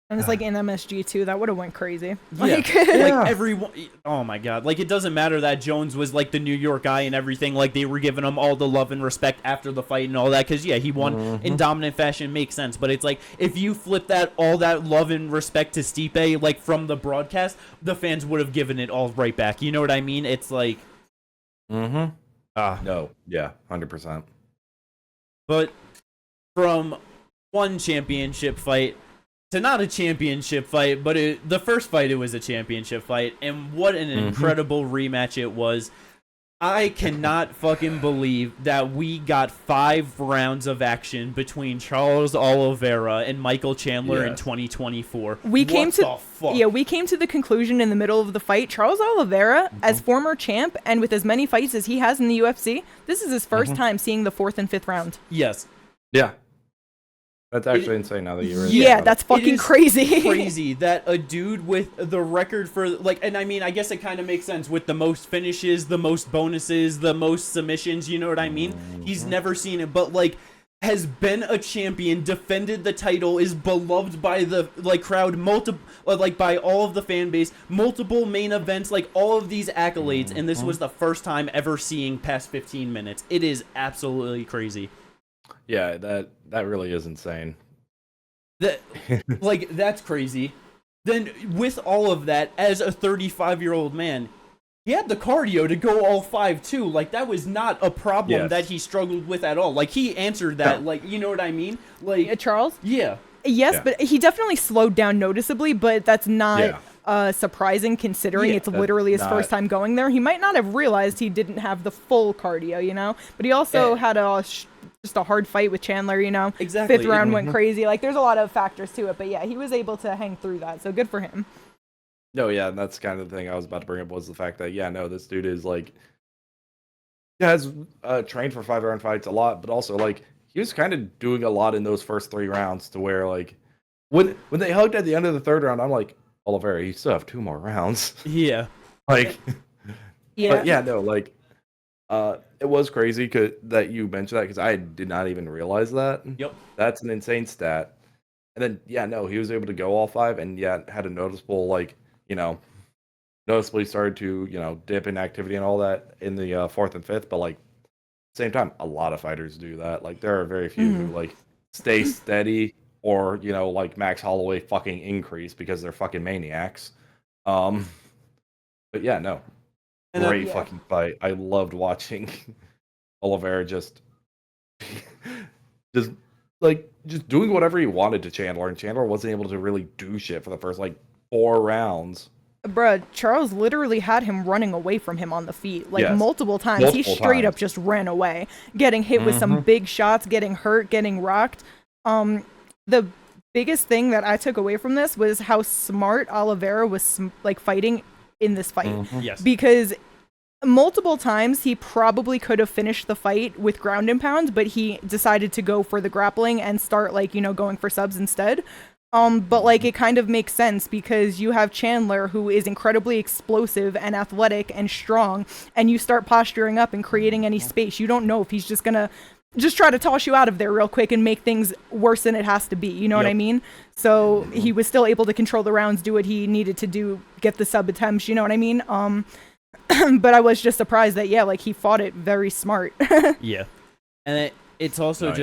And it's like in MSG too. That would have went crazy. Like, Yeah. everyone. Oh my god! Like, it doesn't matter that Jones was like the New York guy and everything. Like, they were giving him all the love and respect after the fight and all that. Because he won in dominant fashion. Makes sense. But it's like, if you flip all that love and respect to Stipe, like from the broadcast, the fans would have given it all right back. You know what I mean? It's like, No. Yeah. 100%. But from one championship fight to not a championship fight, but the first fight, it was a championship fight, and what an incredible rematch it was. I cannot fucking believe that we got 5 rounds of action between Charles Oliveira and Michael Chandler in 2024. We came to the conclusion in the middle of the fight. Charles Oliveira, as former champ and with as many fights as he has in the UFC, this is his first time seeing the 4th and 5th round. Yes. Yeah. That's actually insane now that you realize. Yeah, that's fucking crazy. Crazy that a dude with the record for, like, and I mean, I guess it kind of makes sense with the most finishes, the most bonuses, the most submissions, you know what I mean? He's never seen it, but like, has been a champion, defended the title, is beloved by the crowd, by all of the fan base, multiple main events, like all of these accolades, and this was the first time ever seeing past 15 minutes. It is absolutely crazy. Yeah, that really is insane. That's crazy. Then with all of that, as a 35-year-old man, he had the cardio to go all 5 too. Like, that was not a problem that he struggled with at all. Like, he answered that. Like, you know what I mean? Like, Charles? Yeah. Yes, but he definitely slowed down noticeably, but that's not surprising considering it's literally his first time going there. He might not have realized he didn't have the full cardio, you know? But he also had just a hard fight with Chandler, you know? Exactly. 5th round went crazy. Like, there's a lot of factors to it, but yeah, he was able to hang through that, so good for him. No, yeah, and that's kind of the thing I was about to bring up was the fact that, this dude is, like, has trained for 5-round fights a lot, but also, like, he was kind of doing a lot in those first 3 rounds to where, like, when they hugged at the end of the 3rd round, I'm like, Oliveira, you still have 2 more rounds. Yeah. Like, yeah. But it was crazy that you mentioned that because I did not even realize that. Yep. That's an insane stat. And then, he was able to go all 5 and had a noticeable, noticeably started to, dip in activity and all that in the 4th and 5th. But, like, at the same time, a lot of fighters do that. Like, there are very few who, like, stay steady or, like Max Holloway fucking increase because they're fucking maniacs. But yeah, no. Great fucking fight. I loved watching Oliveira just doing whatever he wanted to Chandler, and Chandler wasn't able to really do shit for the first 4 rounds. Bruh, Charles literally had him running away from him on the feet, multiple times. He straight up just ran away, getting hit with some big shots, getting hurt, getting rocked. The biggest thing that I took away from this was how smart Oliveira was fighting in this fight. Yes. Because multiple times he probably could have finished the fight with ground and pounds, but he decided to go for the grappling and start going for subs instead. But it kind of makes sense because you have Chandler, who is incredibly explosive and athletic and strong, and you start posturing up and creating any space. You don't know if he's just gonna try to toss you out of there real quick and make things worse than it has to be. You know what I mean? So he was still able to control the rounds, do what he needed to do, get the sub attempts. You know what I mean? But I was just surprised that he fought it very smart. Yeah, and it's also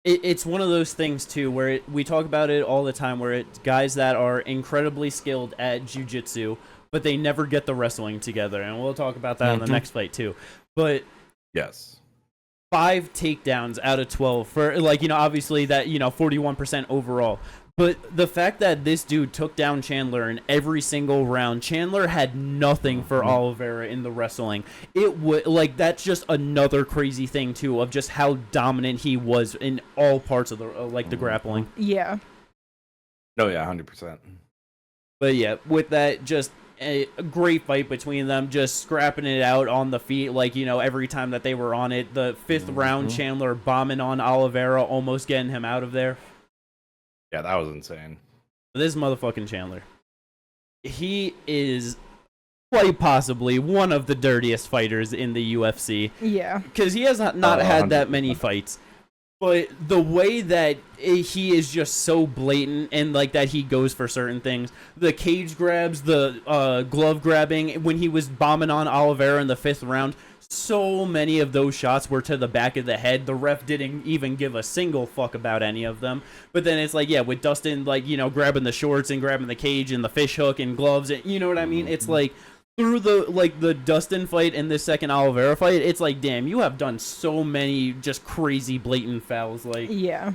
it's one of those things too where we talk about it all the time, where it's guys that are incredibly skilled at jiu-jitsu, but they never get the wrestling together, and we'll talk about that in the next fight too. But yes, 5 takedowns out of 12 for obviously that 41% overall. But the fact that this dude took down Chandler in every single round, Chandler had nothing for Oliveira in the wrestling. It would that's just another crazy thing too of just how dominant he was in all parts of the the grappling. Yeah. No, yeah, 100%. But yeah, with that, just a great fight between them, just scrapping it out on the feet, like, every time that they were on it. The fifth round, Chandler bombing on Oliveira, almost getting him out of there. Yeah, that was insane. This motherfucking Chandler, he is quite possibly one of the dirtiest fighters in the UFC. Yeah. Because he has not had that many fights. But the way that he is just so blatant and like that he goes for certain things, the cage grabs, the glove grabbing, when he was bombing on Oliveira in the 5th round, so many of those shots were to the back of the head. The ref didn't even give a single fuck about any of them. But then it's like, yeah, with Dustin, like, grabbing the shorts and grabbing the cage and the fish hook and gloves, and you know what I mean? It's like, through the Dustin fight and this second Oliveira fight, it's like, damn, you have done so many just crazy blatant fouls, like. Yeah.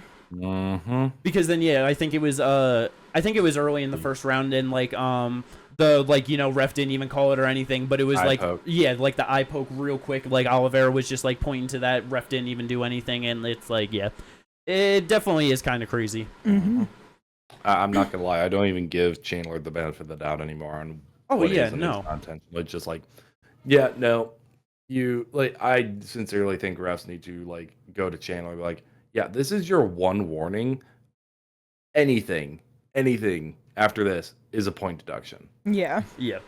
Because then, yeah, I think it was early in the first round, and like ref didn't even call it or anything, but it was like poke. Yeah, like the eye poke real quick, like Oliveira was just like pointing to that, ref didn't even do anything, and it's like, yeah, it definitely is kind of crazy. I'm not gonna lie, I don't even give Chandler the benefit of the doubt anymore on. Oh what yeah, is in no. his content. It's just like, yeah, no, you like. I sincerely think refs need to like go to Chandler and be like, yeah, this is your one warning. Anything after this is a point deduction. Yeah. Yeah.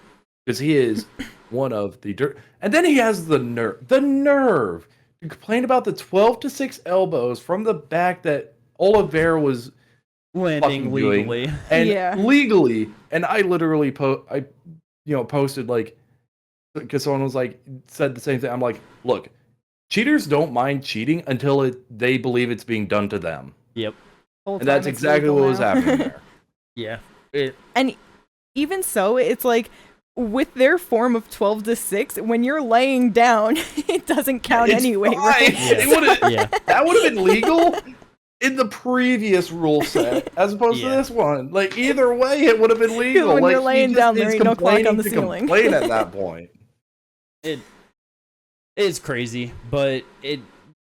Because he is one of the dirt, and then he has the nerve to complain about the 12-6 elbows from the back that Oliveira was landing legally, doing, and legally, and I literally posted like, because someone was like, said the same thing. I'm like, look, cheaters don't mind cheating until they believe it's being done to them. Yep. And that's exactly what was happening there. Yeah. And even so, it's like, with their form of 12-6, when you're laying down, it doesn't count anyway, right? That would have been legal in the previous rule set, as opposed to this one. Like, either way, it would have been legal. When like, you're laying down, there ain't no clock on the ceiling. Complain at that point. It is crazy, but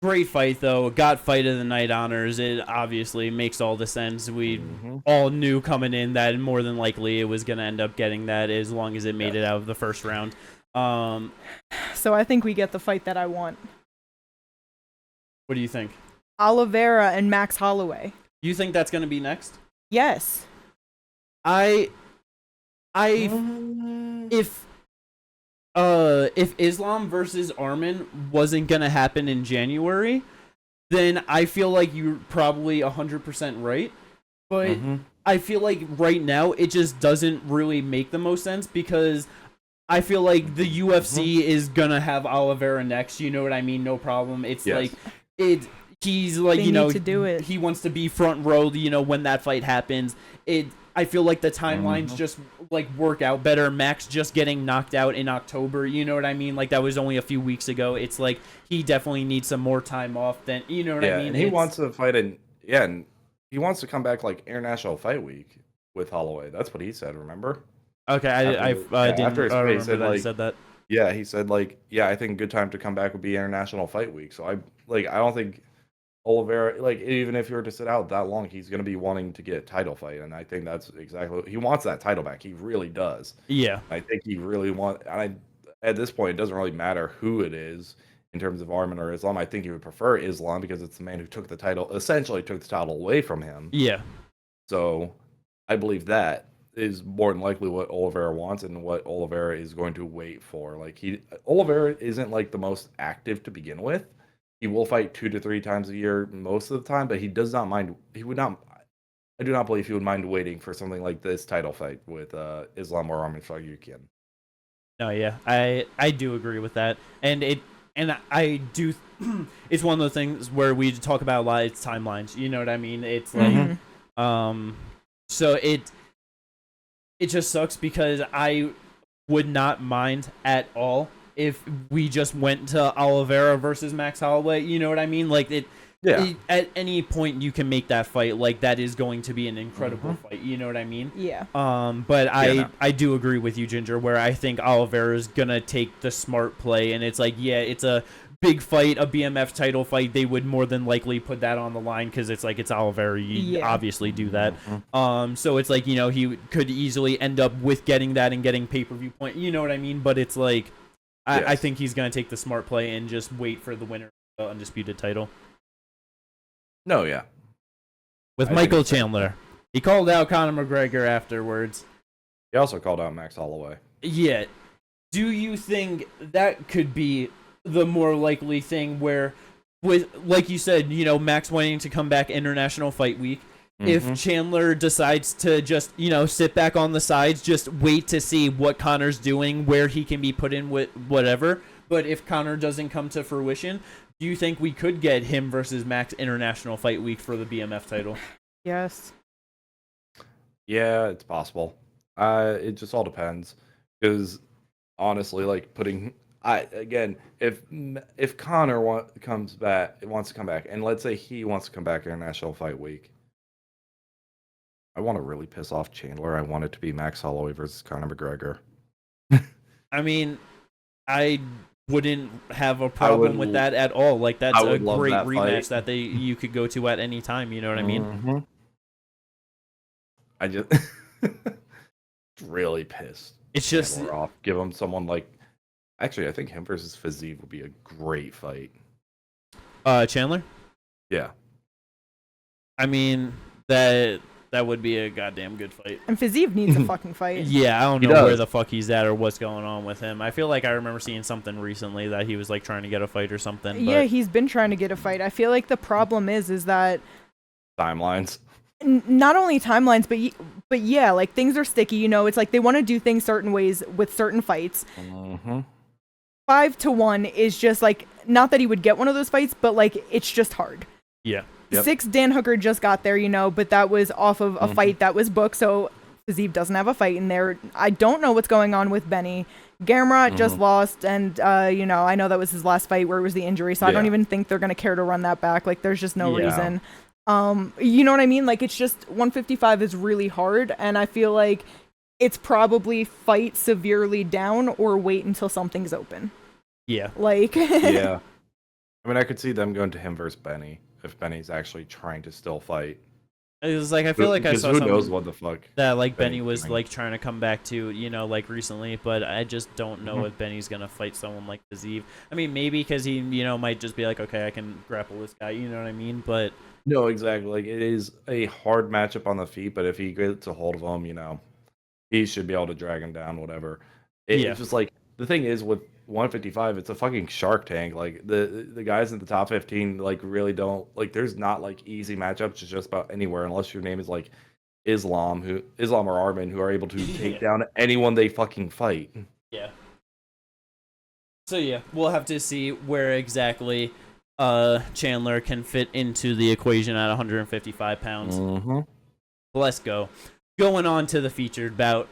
great fight though. Got fight of the night honors. It obviously makes all the sense. We all knew coming in that more than likely it was gonna end up getting that, as long as it made it out of the first round. So I think we get the fight that I want. What do you think? Oliveira and Max Holloway. You think that's gonna be next? Yes. If Islam versus Arman wasn't gonna happen in January, then I feel like you're probably 100% right. But I feel like right now it just doesn't really make the most sense, because I feel like the UFC is gonna have Oliveira next. You know what I mean? No problem. It's like he's like, they need to do it. He wants to be front row, when that fight happens. I feel like the timelines just like work out better. Max just getting knocked out in October, you know what I mean? Like, that was only a few weeks ago. It's like he definitely needs some more time off than, you know what I mean? And he wants to fight and he wants to come back like International Fight Week with Holloway. That's what he said, remember? Okay, I didn't remember said, that like, he said that. Yeah, he said like, I think a good time to come back would be International Fight Week. So I don't think Oliveira, like, even if you were to sit out that long, he's going to be wanting to get a title fight, and I think that's exactly what he wants. That title back, he really does. Yeah, I think he really wants. At this point, it doesn't really matter who it is in terms of Arman or Islam. I think he would prefer Islam because it's the man who essentially took the title away from him. Yeah. So I believe that is more than likely what Oliveira wants and what Oliveira is going to wait for. Like, Oliveira isn't like the most active to begin with. He will fight 2 to 3 times a year most of the time, but he does not mind. He would not. I do not believe he would mind waiting for something like this title fight with Islam or Arman Fargyukian. No, yeah, I do agree with that, and I do. It's one of those things where we talk about a lot. It's timelines. You know what I mean? It's like, so it just sucks because I would not mind at all if we just went to Oliveira versus Max Holloway. You know what I mean? Like, at any point you can make that fight. Like, that is going to be an incredible fight. You know what I mean? Yeah. But I do agree with you, Ginger, where I think Oliveira's gonna take the smart play, and it's like, yeah, it's a big fight, a BMF title fight, they would more than likely put that on the line because it's like it's Oliveira. You obviously do that. So it's like, you know, he could easily end up with getting that and getting pay-per-view point. You know what I mean? But it's like, I think he's going to take the smart play and just wait for the winner of the undisputed title. No, yeah. With Michael Chandler. He called out Conor McGregor afterwards. He also called out Max Holloway. Yeah. Do you think that could be the more likely thing where, with like you said, you know, Max wanting to come back International Fight Week, if Chandler decides to just, you know, sit back on the sides, just wait to see what Conor's doing, where he can be put in with whatever, but if Conor doesn't come to fruition, do you think we could get him versus Max International Fight Week for the BMF title? Yes. Yeah, it's possible. It just all depends. Because honestly, like if Conor wants to come back, and let's say he wants to come back International Fight Week, I want to really piss off Chandler. I want it to be Max Holloway versus Conor McGregor. I mean, I wouldn't have a problem with that at all. Like, that's a great rematch that you could go to at any time. You know what I mean? I just really pissed. It's just Chandler off. Give him someone like. Actually, I think him versus Fiziev would be a great fight. Chandler? Yeah. I mean, that would be a goddamn good fight. And Fiziev needs a fucking fight. Yeah, I don't know where the fuck he's at or what's going on with him. I feel like I remember seeing something recently that he was like trying to get a fight or something. Yeah, he's been trying to get a fight. I feel like the problem is that timelines. Not only timelines, but yeah, like things are sticky. You know, it's like they want to do things certain ways with certain fights. 5-1 is just like, not that he would get one of those fights, but like it's just hard. Yeah. 6, Dan Hooker just got there, you know, but that was off of a fight that was booked, so Fiziev doesn't have a fight in there. I don't know what's going on with Benny. Gamrot just lost, and, you know, I know that was his last fight where it was the injury, so I don't even think they're going to care to run that back. Like, there's just no reason. You know what I mean? Like, it's just, 155 is really hard, and I feel like it's probably fight severely down or wait until something's open. Yeah. Like. Yeah. I mean, I could see them going to him versus Benny if Benny's actually trying to still fight. It was like, I feel like I saw something knows what the fuck that like Benny was like trying to come back to, you know, like recently, but I just don't know if Benny's gonna fight someone like Fiziev. I mean, maybe because he, you know, might just be like, okay, I can grapple this guy, you know what I mean? But no, exactly. Like, it is a hard matchup on the feet, but if he gets a hold of him, you know, he should be able to drag him down, whatever. It's just like, the thing is with 155, it's a fucking Shark Tank. Like, the guys in the top 15 like really don't like. There's not like easy matchups just about anywhere unless your name is like Islam or Armin, who are able to take down anyone they fucking fight. Yeah. So yeah, we'll have to see where exactly Chandler can fit into the equation at 155 pounds. Let's go. Going on to the featured bout,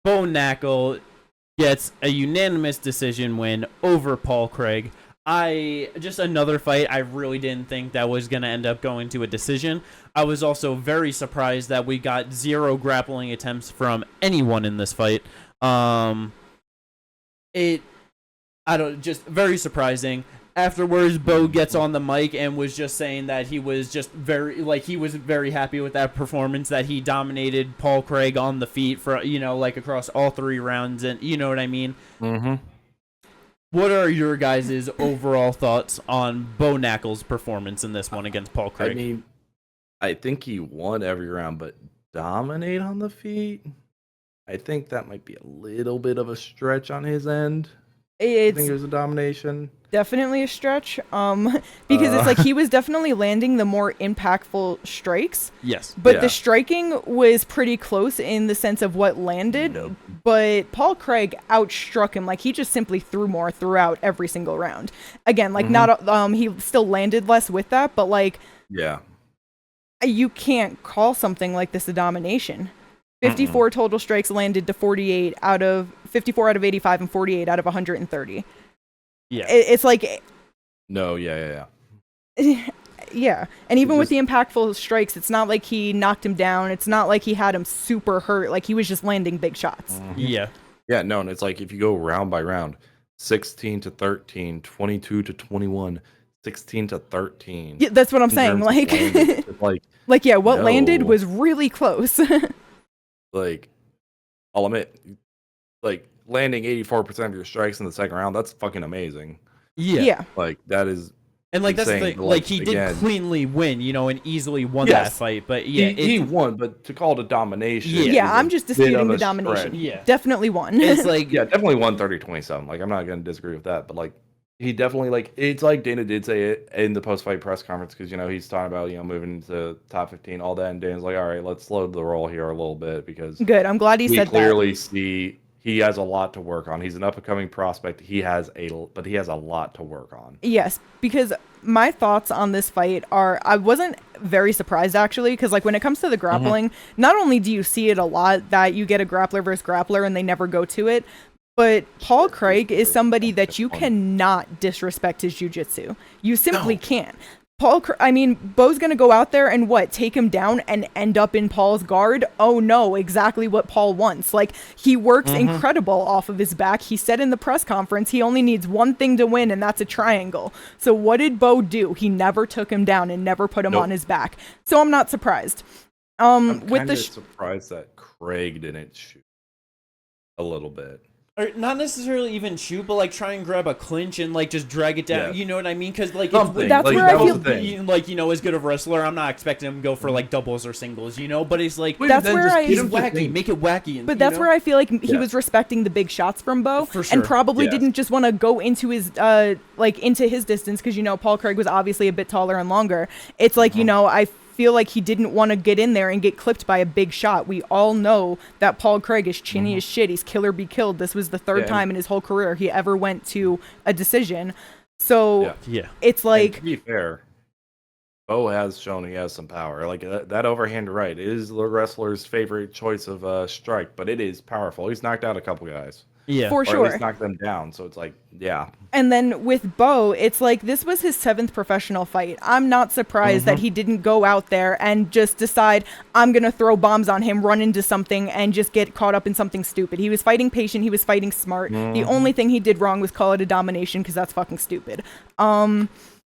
Bo Knackle gets a unanimous decision win over Paul Craig. Just another fight I really didn't think that was going to end up going to a decision. I was also very surprised that we got 0 grappling attempts from anyone in this fight. Just very surprising. Afterwards, Bo gets on the mic and was just saying that he was just very happy with that performance, that he dominated Paul Craig on the feet for, you know, like across all 3 rounds, and you know what I mean? What are your guys' overall thoughts on Bo Knackle's performance in this one against Paul Craig? I mean, I think he won every round, but dominate on the feet? I think that might be a little bit of a stretch on his end. I think it was a domination. Definitely a stretch, because it's like he was definitely landing the more impactful strikes. Yes. But the striking was pretty close in the sense of what landed, but Paul Craig outstruck him. Like, he just simply threw more throughout every single round. Again, like, not he still landed less with that, but like, you can't call something like this a domination. 54 total strikes landed to 48 out of 54 out of 85 and 48 out of 130. Yeah. It's like... No, yeah. Yeah. And even with the impactful strikes, it's not like he knocked him down. It's not like he had him super hurt. Like, he was just landing big shots. Yeah. Yeah, no, and it's like, if you go round by round, 16-13, 22-21, 16-13. Yeah, that's what I'm saying. Like, yeah, what landed was really close. Like, I'll admit, like landing 84% of your strikes in the second round, that's fucking amazing. Yeah. Like that is. And like insane. that's the thing, like he did cleanly win, and easily won that fight. But yeah, he won. But to call it a domination, yeah, I'm just disputing the domination. Yeah, definitely won. It's like definitely won 30-27. Like I'm not gonna disagree with that, but like he definitely it's like Dana did say it in the post-fight press conference because he's talking about moving to top 15, all that, and Dana's like, all right, let's slow the roll here a little bit because good. I'm glad he said that. We clearly see. He has a lot to work on. He's an up-and-coming prospect. He has a lot to work on. Yes, because my thoughts on this fight are I wasn't very surprised actually because like when it comes to the grappling, not only do you see it a lot that you get a grappler versus grappler and they never go to it, but Paul Craig is somebody that you cannot disrespect his jiu-jitsu. You simply can't. Bo's going to go out there and take him down and end up in Paul's guard? Oh no, exactly what Paul wants. Like, he works incredible off of his back. He said in the press conference he only needs one thing to win, and that's a triangle. So what did Bo do? He never took him down and never put him on his back. So I'm not surprised. I'm kind of surprised that Craig didn't shoot a little bit. Or not necessarily even shoot, but like try and grab a clinch and like just drag it down. You know what I mean? Because like that's where I feel as good of a wrestler, I'm not expecting him to go for like doubles or singles, but it's like that's where he's wacky, make it wacky. But that's where I feel like he was respecting the big shots from Bo, and probably didn't just want to go into his into his distance because Paul Craig was obviously a bit taller and longer. It's like I feel like he didn't want to get in there and get clipped by a big shot. We all know that Paul Craig is chinny as shit. He's kill or be killed. This was the third time in his whole career he ever went to a decision. So it's like, and to be fair, Bo has shown he has some power. Like that overhand right is the wrestler's favorite choice of strike, but it is powerful. He's knocked out a couple guys. Yeah, for sure. Or at least knocked them down. So it's like, And then with Bo, it's like this was his 7th professional fight. I'm not surprised that he didn't go out there and just decide I'm gonna throw bombs on him, run into something, and just get caught up in something stupid. He was fighting patient. He was fighting smart. The only thing he did wrong was call it a domination because that's fucking stupid.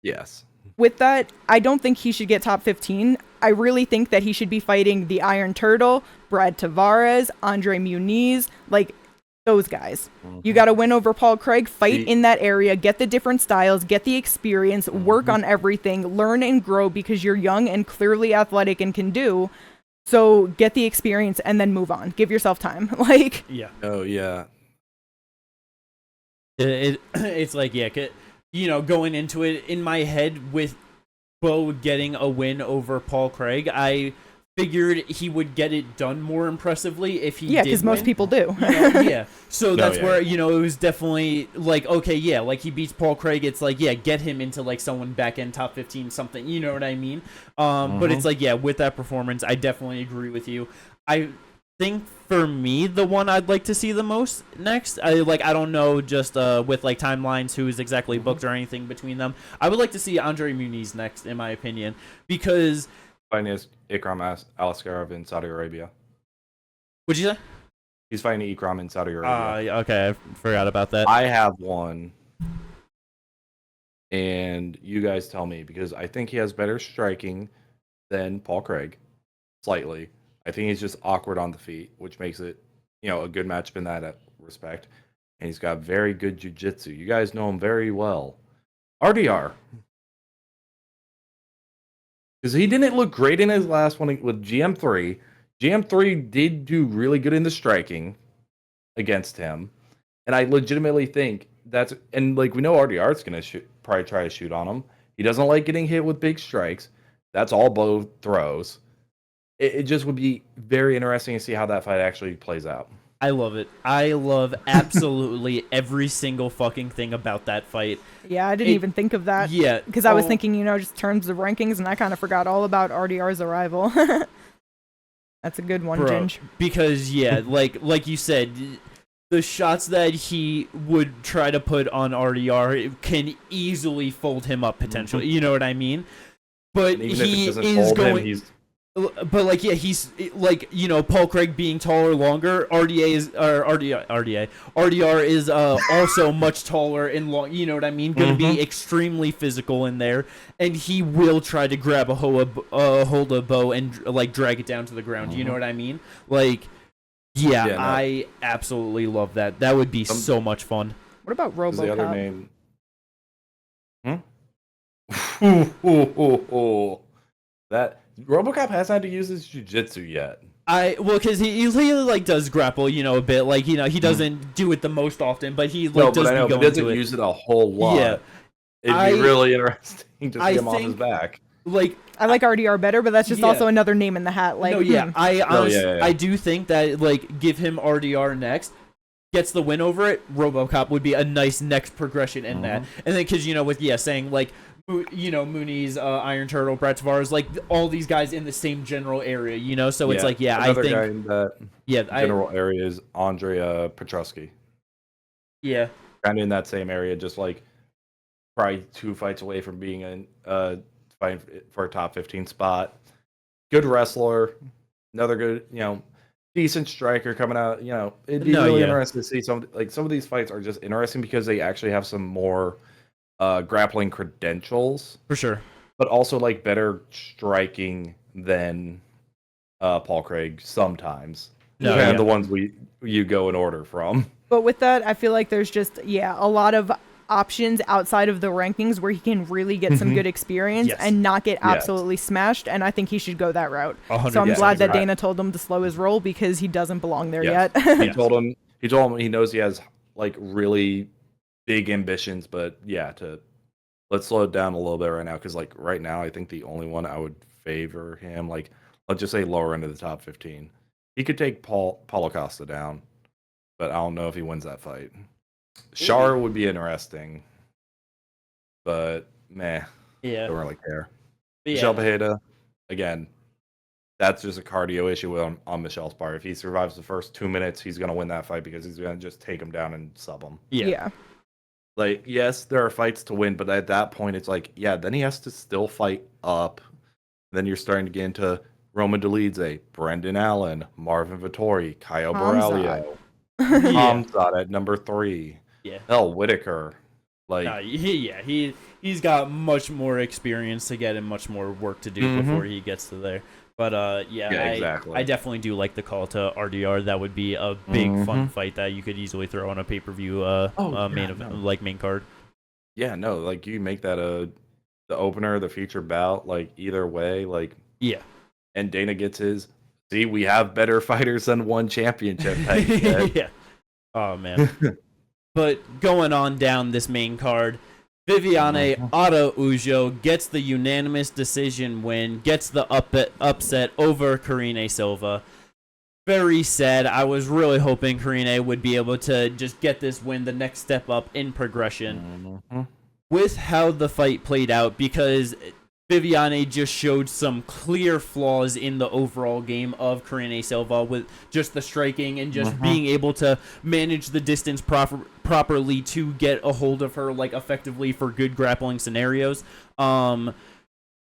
Yes. With that, I don't think he should get top 15. I really think that he should be fighting the Iron Turtle, Brad Tavares, Andre Muniz, like those guys. You got to win over Paul Craig, fight in that area, get the different styles, get the experience, work on everything, learn and grow because you're young and clearly athletic and can do. So get the experience and then move on. Give yourself time. Oh yeah. It's like going into it in my head with Bo getting a win over Paul Craig, I figured he would get it done more impressively if he did because most people do. So that's where it was definitely like, okay, like he beats Paul Craig, it's like get him into like someone back end top 15 something, you know what I mean? But it's like with that performance I definitely agree with you. I think for me the one I'd like to see the most next, I don't know just with like timelines who is exactly booked or anything between them, I would like to see Andre Muniz next in my opinion because fighting Ikram Aliskerov in Saudi Arabia. What'd you say? He's fighting Ikram in Saudi Arabia. Okay, I forgot about that. I have one, and you guys tell me because I think he has better striking than Paul Craig, slightly. I think he's just awkward on the feet, which makes it, a good matchup in that respect. And he's got very good jiu-jitsu. You guys know him very well. RDR. Because he didn't look great in his last one with GM3. GM3 did do really good in the striking against him. And I legitimately think that's... And, we know RDR's going to probably try to shoot on him. He doesn't like getting hit with big strikes. That's all Bo throws. It just would be very interesting to see how that fight actually plays out. I love it. I love absolutely every single fucking thing about that fight. Yeah, I didn't even think of that. Yeah. Because I was thinking, just terms of rankings, and I kind of forgot all about RDR's arrival. That's a good one, Ginge. Because, like you said, the shots that he would try to put on RDR can easily fold him up potentially. You know what I mean? But he is going... But like, yeah, he's like, Paul Craig being taller, longer. RDR is also much taller and long. You know what I mean? Going to be extremely physical in there, and he will try to grab a hold of Bo and like drag it down to the ground. You know what I mean? Like, yeah, no. I absolutely love that. That would be so much fun. What about RoboCop? The other name. That RoboCop hasn't had to use his jiu-jitsu yet. Because he like does grapple, a bit. Like, he doesn't do it the most often, but he like does he doesn't use it a whole lot. Yeah. It'd be really interesting to see him on his back. Like, I like RDR better, but that's just also another name in the hat. Like, I do think that like give him RDR next, gets the win over it. RoboCop would be a nice next progression in that, and then because with saying like. Mooney's, Iron Turtle, Brett Tavares, like all these guys in the same general area, so it's like, another guy in that general area is Andrea Petrosky. Yeah. Kind of in that same area, just like probably 2 fights away from being in fighting for a top 15 spot. Good wrestler, another good, decent striker coming out. It'd be really interesting to see some of these fights are just interesting because they actually have some more grappling credentials for sure, but also like better striking than Paul Craig sometimes. The ones you go in order from. But with that, I feel like there's just a lot of options outside of the rankings where he can really get some good experience and not get absolutely smashed. And I think he should go that route. So I'm glad that Dana told him to slow his roll because he doesn't belong there yet. He told him he knows he has like really big ambitions, but let's slow it down a little bit right now because like right now I think the only one I would favor him, like let's just say lower end of the top 15. He could take Paulo Costa down, but I don't know if he wins that fight. Shar would be interesting, but don't really care. Michelle Pereira, again, that's just a cardio issue on Michelle's part. If he survives the first 2 minutes, he's gonna win that fight because he's gonna just take him down and sub him. Yeah. Like, yes, there are fights to win, but at that point, it's like, then he has to still fight up. Then you're starting to get into Roman Dolidze, Brendan Allen, Marvin Vittori, Caio Borralho, Hamzat at number 3. Hell, Whitaker. Like, he's got much more experience to get and much more work to do before he gets to there. But exactly. I definitely do like the call to RDR. That would be a big fun fight that you could easily throw on a pay-per-view main event, like main card. Yeah, no, like you make that the opener, the feature bout, like either way, like and Dana gets his. See, we have better fighters than one championship. Oh man. But going on down this main card, Viviane Araujo gets the unanimous decision win, gets the upset over Karine Silva. Very sad. I was really hoping Karine would be able to just get this win, the next step up in progression. With how the fight played out, because Viviane just showed some clear flaws in the overall game of Karine Silva with just the striking and just being able to manage the distance properly to get a hold of her like effectively for good grappling scenarios. Do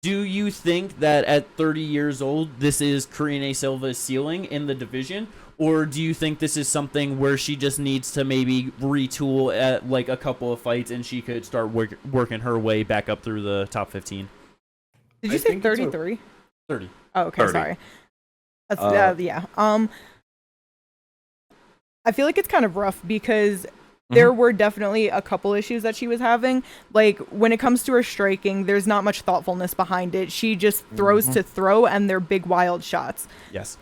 you think that at 30 years old, this is Karine Silva's ceiling in the division? Or do you think this is something where she just needs to maybe retool at like a couple of fights and she could start working her way back up through the top 15? Did you say 33? 30. Oh, okay, 30. Sorry. That's I feel like it's kind of rough because there were definitely a couple issues that she was having. Like, when it comes to her striking, there's not much thoughtfulness behind it. She just throws to throw, and they're big, wild shots. Yes.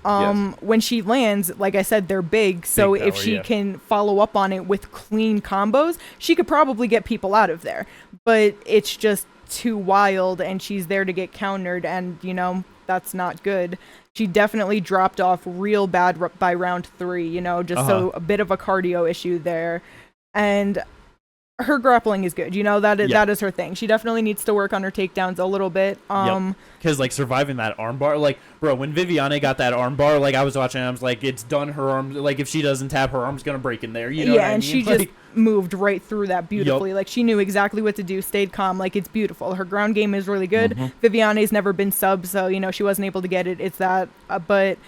When she lands, like I said, they're big. So if she can follow up on it with clean combos, she could probably get people out of there. But it's just too wild, and she's there to get countered, and that's not good. She definitely dropped off real bad by round 3, so a bit of a cardio issue there. And her grappling is good. That is her thing. She definitely needs to work on her takedowns a little bit. Because like surviving that armbar, like bro, when Viviane got that armbar, like I was watching, I was like, it's done. Her arm, like if she doesn't tap, her arm's gonna break in there. You know what I mean? And she just moved right through that beautifully. Like she knew exactly what to do, stayed calm. Like it's beautiful. Her ground game is really good. Viviane's never been subbed, so she wasn't able to get it. It's that, but.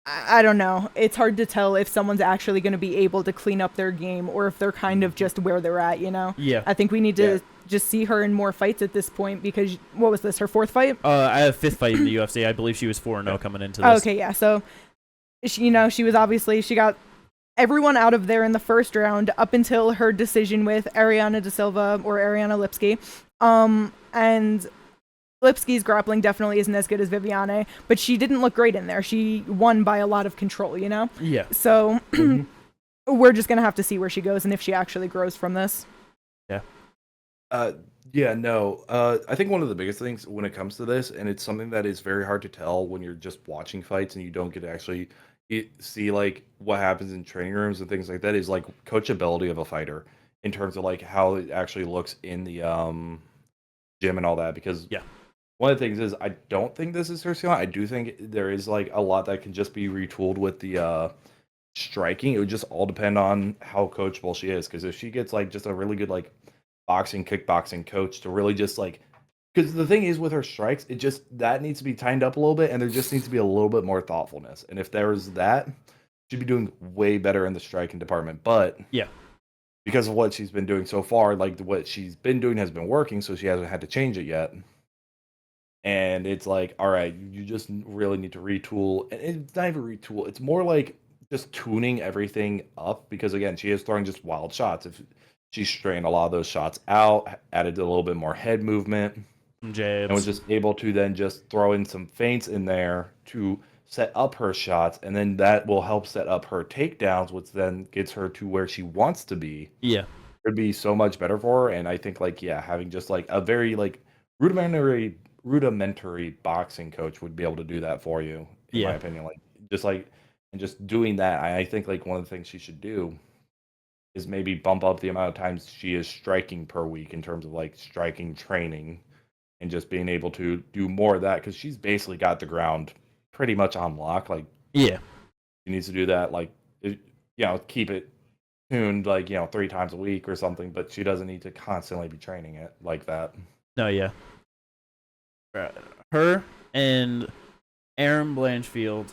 I don't know. It's hard to tell if someone's actually going to be able to clean up their game or if they're kind of just where they're at, Yeah. I think we need to just see her in more fights at this point because, what was this, her 4th fight? I have 5th fight in the UFC. I believe she was 4-0 coming into this. Okay, yeah. So, she was obviously, she got everyone out of there in the first round up until her decision with Ariana Da Silva or Ariana Lipski. And Lipski's grappling definitely isn't as good as Viviane, but she didn't look great in there. She won by a lot of control, Yeah. So we're just going to have to see where she goes and if she actually grows from this. Yeah. I think one of the biggest things when it comes to this, and it's something that is very hard to tell when you're just watching fights and you don't get to actually see like what happens in training rooms and things like that, is like coachability of a fighter in terms of like how it actually looks in the gym and all that. Because one of the things is, I don't think this is her ceiling. I do think there is like a lot that can just be retooled with the striking. It would just all depend on how coachable she is. Because if she gets like just a really good like boxing, kickboxing coach to really just like, because the thing is with her strikes, it just that needs to be tightened up a little bit, and there just needs to be a little bit more thoughtfulness. And if there was that, she'd be doing way better in the striking department. But because of what she's been doing so far, like what she's been doing has been working, so she hasn't had to change it yet. And it's like, all right, you just really need to retool. And it's not even retool. It's more like just tuning everything up. Because, again, she is throwing just wild shots. If she's straightened a lot of those shots out, added a little bit more head movement. Jabs. And was just able to then just throw in some feints in there to set up her shots. And then that will help set up her takedowns, which then gets her to where she wants to be. Yeah. It would be so much better for her. And I think, like, having just, like, a very, like, rudimentary boxing coach would be able to do that for you, in my opinion. And just doing that, I think like one of the things she should do is maybe bump up the amount of times she is striking per week in terms of like striking training, and just being able to do more of that, because she's basically got the ground pretty much on lock. Like, she needs to do that, like, keep it tuned, like, 3 times a week or something, but she doesn't need to constantly be training it like that. No, her and Aaron Blanchfield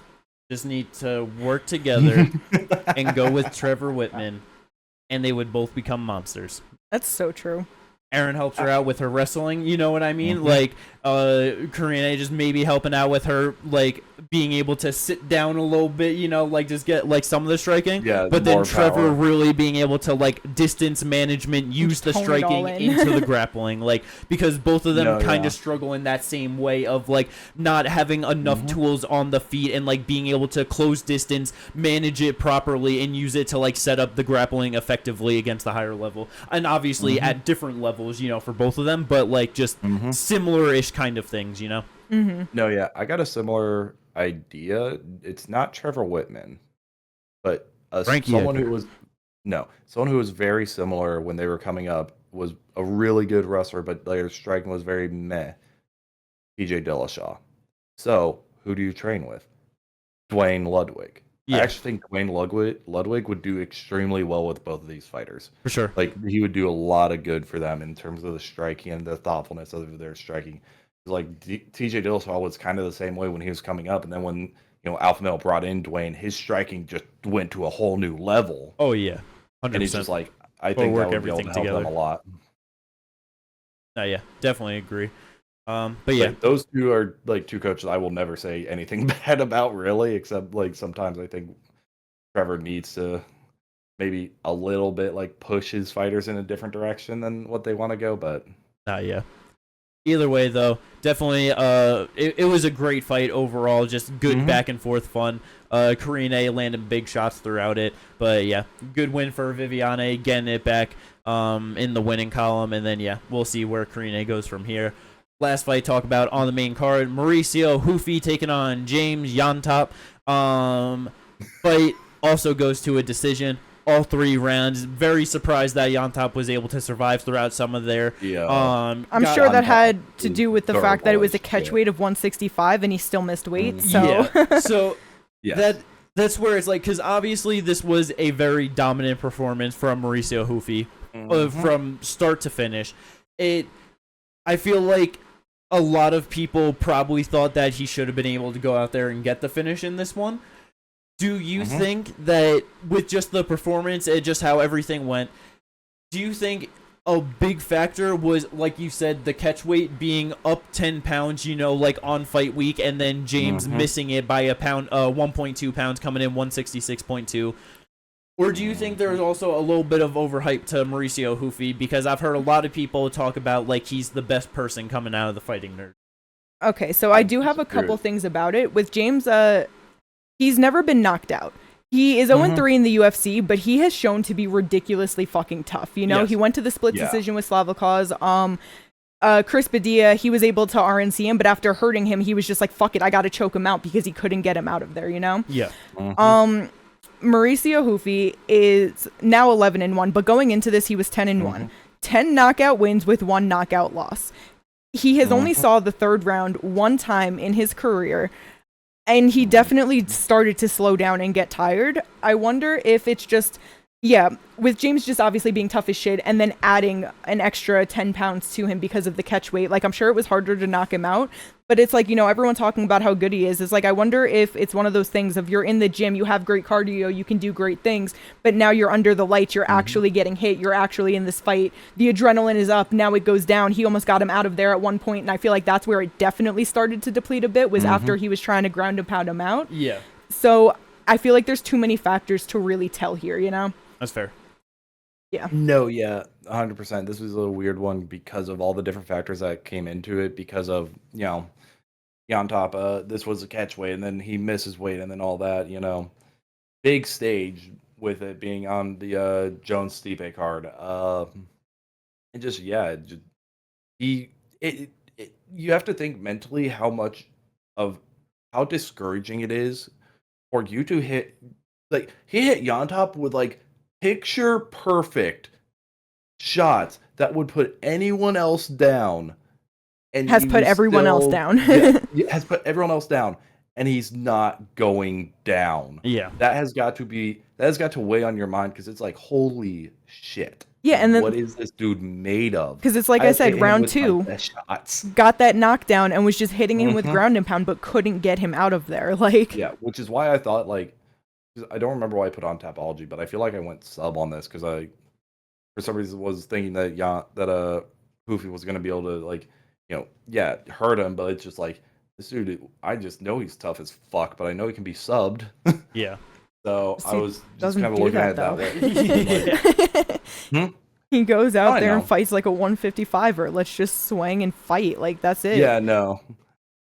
just need to work together and go with Trevor Whitman, and they would both become monsters. That's so true. Aaron helps her out with her wrestling, you know what I mean? Like, Karina just maybe helping out with her, like, being able to sit down a little bit, like, just get, like, some of the striking. Yeah, but then Trevor really being able to, like, distance management, use the striking into the grappling. Like, because both of them kind of struggle in that same way of, like, not having enough tools on the feet and, like, being able to close distance, manage it properly, and use it to, like, set up the grappling effectively against the higher level. And obviously at different levels, for both of them, but like just similar-ish kind of things, No, I got a similar idea. It's not Trevor Whitman, but someone who was very similar when they were coming up, was a really good wrestler, but their striking was very meh. TJ Dillashaw. So who do you train with? Dwayne Ludwig. I actually think Dwayne Ludwig would do extremely well with both of these fighters. For sure. Like, he would do a lot of good for them in terms of the striking and the thoughtfulness of their striking. Like, TJ Dillashaw was kind of the same way when he was coming up. And then when, Alpha Male brought in Dwayne, his striking just went to a whole new level. Oh, yeah. 100%. And it's just like, I think that would be able to help them a lot. Definitely agree. But like, those two are like two coaches I will never say anything bad about, really, except like sometimes I think Trevor needs to maybe a little bit like push his fighters in a different direction than what they want to go. But either way, though, definitely it was a great fight overall, just good back and forth fun. Karine landing big shots throughout it, but good win for Viviane, getting it back in the winning column, and then we'll see where Karine goes from here. Last fight talk about on the main card, Mauricio Hoofy taking on James Yontop. Fight also goes to a decision. all 3 rounds. Very surprised that Yontop was able to survive throughout some of their. Yeah. I'm sure that had to do with the fact that it was a catch weight of 165 and he still missed weight. So yeah. So yes. that's where it's like, because obviously this was a very dominant performance from Mauricio Hufi from start to finish. I feel like a lot of people probably thought that he should have been able to go out there and get the finish in this one. Do you think that with just the performance and just how everything went, do you think a big factor was, like you said, the catch weight being up 10 pounds, like on fight week, and then James missing it by a pound, 1.2 pounds, coming in 166.2? Or do you think there's also a little bit of overhype to Mauricio Hufi? Because I've heard a lot of people talk about like he's the best person coming out of the Fighting Nerd. Okay, so I do have a couple things about it. With James, he's never been knocked out. He is 0-3 in the UFC, but he has shown to be ridiculously fucking tough. Yes. He went to the split decision with Slavikos. Chris Padilla, he was able to RNC him, but after hurting him, he was just like, fuck it, I gotta choke him out because he couldn't get him out of there, Yeah. Mauricio Hufi is now 11-1, but going into this, he was 10-1. 10 knockout wins with 1 knockout loss. He has only saw the 3rd round 1 time in his career, and he definitely started to slow down and get tired. I wonder if it's just, with James just obviously being tough as shit and then adding an extra 10 pounds to him because of the catch weight. Like, I'm sure it was harder to knock him out, but it's like, everyone talking about how good he is. It's like, I wonder if it's one of those things of you're in the gym, you have great cardio, you can do great things, but now you're under the lights, you're actually getting hit, you're actually in this fight, the adrenaline is up, now it goes down. He almost got him out of there at one point, and I feel like that's where it definitely started to deplete a bit, was after he was trying to ground and pound him out. Yeah. So I feel like there's too many factors to really tell here, That's fair. Yeah. No, 100%. This was a little weird one because of all the different factors that came into it, because of, Yontop, this was a catch weight, and then he misses weight, and then all that, big stage with it being on the Jones Stipe card. And just, you have to think mentally how discouraging it is for you to hit, like, he hit Yontop with, like, picture perfect shots that would put anyone else down. And has put everyone else down. Has put everyone else down, and he's not going down. Yeah. That has got to weigh on your mind, because it's like, holy shit. Yeah, and then what is this dude made of? Because it's like I said, round 2 got that knockdown and was just hitting him with ground and pound, but couldn't get him out of there. Like, which is why I thought, like, I don't remember why I put on Tapology, but I feel like I went sub on this because I, for some reason, was thinking that Hufi was going to be able to, like, hurt him, but it's just like, this dude, I just know he's tough as fuck, but I know he can be subbed. Yeah. So I was just kind of looking at it that way. He goes out there and fights like a 155er. Let's just swing and fight. Like, that's it. Yeah, no.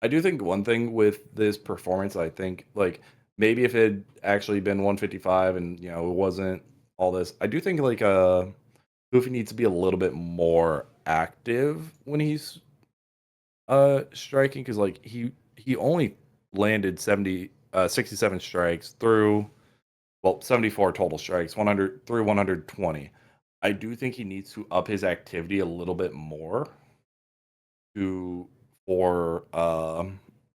I do think one thing with this performance, I think, like, maybe if it had actually been 155 and, it wasn't all this, I do think, like, Hufi needs to be a little bit more active when he's striking, because, like, he only landed 67 strikes through, 74 total strikes, 100 through 120. I do think he needs to up his activity a little bit more for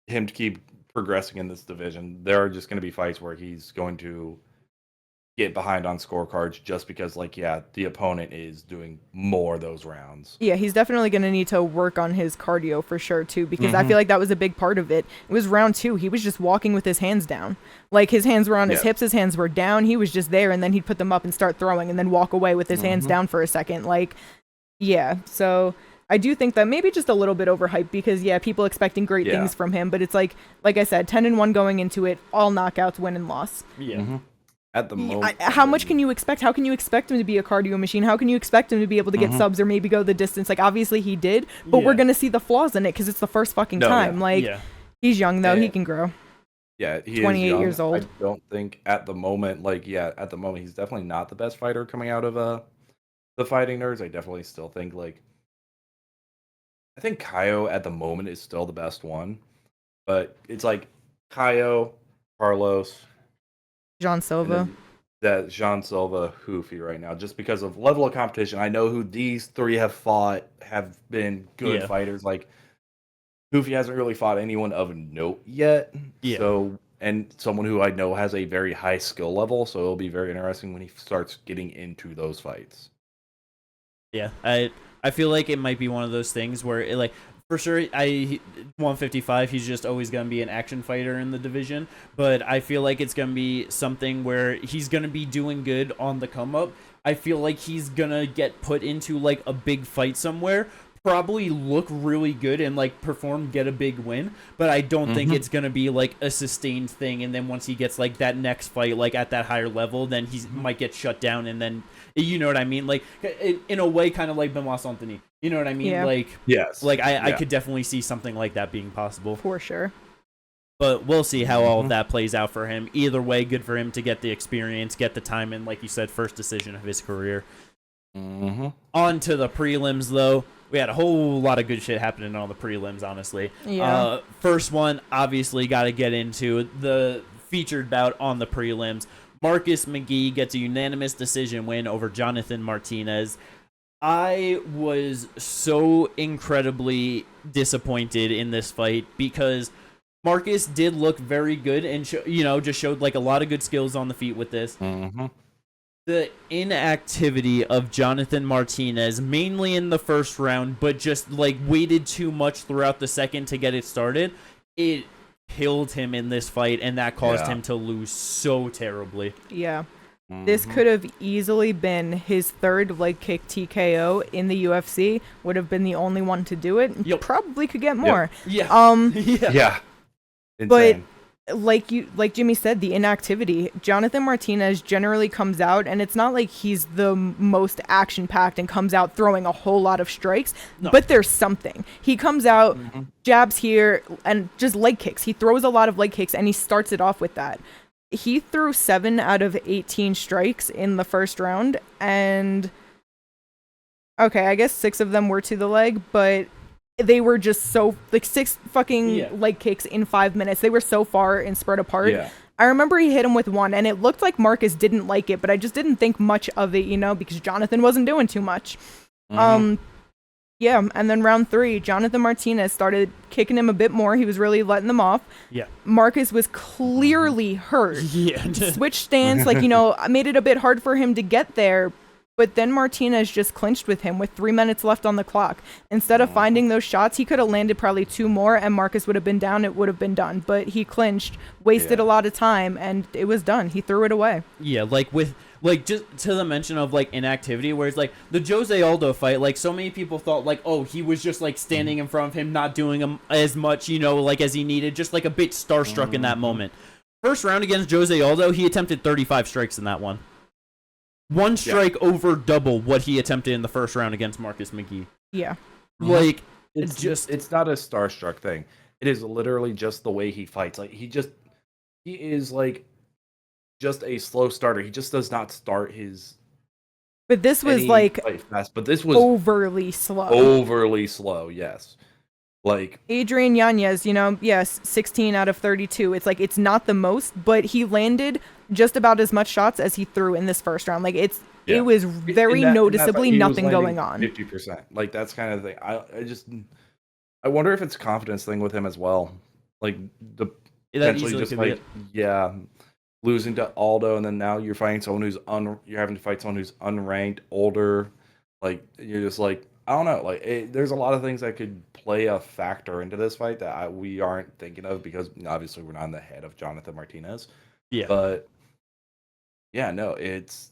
him to keep progressing in this division. There are just going to be fights where he's going to get behind on scorecards just because, like, the opponent is doing more of those rounds. Yeah, he's definitely going to need to work on his cardio for sure, too, because I feel like that was a big part of it. It was round 2. He was just walking with his hands down. Like, his hands were on his hips, his hands were down. He was just there, and then he'd put them up and start throwing and then walk away with his hands down for a second. Like, so I do think that maybe just a little bit overhyped because, people expecting great things from him, but it's like I said, 10-1 going into it, all knockouts, win and loss. Yeah. At the moment, how much can you expect? How can you expect him to be a cardio machine? How can you expect him to be able to get subs or maybe go the distance? Like, obviously he did, but we're going to see the flaws in it because it's the first fucking time. Like, he's young, though. He can grow. Yeah, he 28 is young. years old. I don't think at the moment, at the moment, he's definitely not the best fighter coming out of the Fighting Nerds. I definitely still think, like, I think Kaio at the moment is still the best one, but it's like Kaio, Carlos, John Silva. that Jean Silva Hoofy right now, just because of level of competition. I know who these three have fought, have been good fighters. Like Hoofy hasn't really fought anyone of note yet. Yeah. So, and someone who I know has a very high skill level, so it'll be very interesting when he starts getting into those fights. Yeah, I feel like it might be one of those things where it, like, for sure, 155, he's just always going to be an action fighter in the division, but I feel like it's going to be something where he's going to be doing good on the come up. I feel like he's going to get put into like a big fight somewhere, probably look really good and like perform, get a big win, but I don't think it's going to be like a sustained thing, and then once he gets like that next fight like at that higher level, then he might get shut down, and then you know what I mean, like in a way kind of like Benoit Saint-Denis, you know what I mean? Yeah. Like, yes, like I could definitely see something like that being possible For sure. but we'll see how all of that plays out for him. Either way, good for him to get the experience, get the time, and like you said, first decision of his career. On to the prelims, though. We had a whole lot of good shit happening on the prelims, honestly. Yeah. First one, obviously, got to get into the featured bout on the prelims. Marcus McGee gets a unanimous decision win over Jonathan Martinez. I was so incredibly disappointed in this fight because Marcus did look very good and just showed like a lot of good skills on the feet with this. The inactivity of Jonathan Martinez, mainly in the first round, but just like waited too much throughout the second to get it started, it killed him in this fight, and that caused him to lose so terribly. Yeah. This could have easily been his third leg kick TKO in the UFC. Would have been the only one to do it. Yep. Probably could get more. Yeah. Yeah. But Insane. like Jimmy said, the inactivity. Jonathan Martinez generally comes out, and it's not like he's the most action-packed and comes out throwing a whole lot of strikes, but there's something. He comes out, jabs here, and just leg kicks. He throws a lot of leg kicks, and he starts it off with that. He threw 7 out of 18 strikes in the first round, and okay, I guess 6 of them were to the leg, but they were just so, like, 6 fucking leg kicks in 5 minutes. They were so far and spread apart. Yeah. I remember he hit him with one, and it looked like Marcus didn't like it, but I just didn't think much of it, because Jonathan wasn't doing too much. Yeah, and then round 3, Jonathan Martinez started kicking him a bit more. He was really letting them off. Yeah. Marcus was clearly hurt. Yeah. Switched stance, made it a bit hard for him to get there. But then Martinez just clinched with him with 3 minutes left on the clock. Instead of finding those shots, he could have landed probably 2 more, and Marcus would have been down. It would have been done. But he clinched, wasted a lot of time, and it was done. He threw it away. Yeah, just to the mention of like inactivity, where it's like the Jose Aldo fight, like so many people thought like, oh, he was just like standing in front of him, not doing him as much, like as he needed, just like a bit starstruck in that moment. First round against Jose Aldo, he attempted 35 strikes in that one. One strike over double what he attempted in the first round against Marcus McGee. Yeah. Like, it's not a starstruck thing. It is literally just the way he fights. Like, he is like just a slow starter. He just does not start his. But this was like fast. But this was overly slow. Overly slow, yes. Like Adrian Yanez, yes, 16 out of 32. It's like it's not the most, but he landed just about as much shots as he threw in this first round. Like it was very noticeably nothing going on. 50%. Like that's kind of the thing. I wonder if it's a confidence thing with him as well. Like potentially just like losing to Aldo, and then now you're fighting someone who's you're having to fight someone who's unranked, older. Like you're just like, I don't know. Like there's a lot of things that could play a factor into this fight that we aren't thinking of because obviously we're not in the head of Jonathan Martinez. Yeah. But yeah, no, it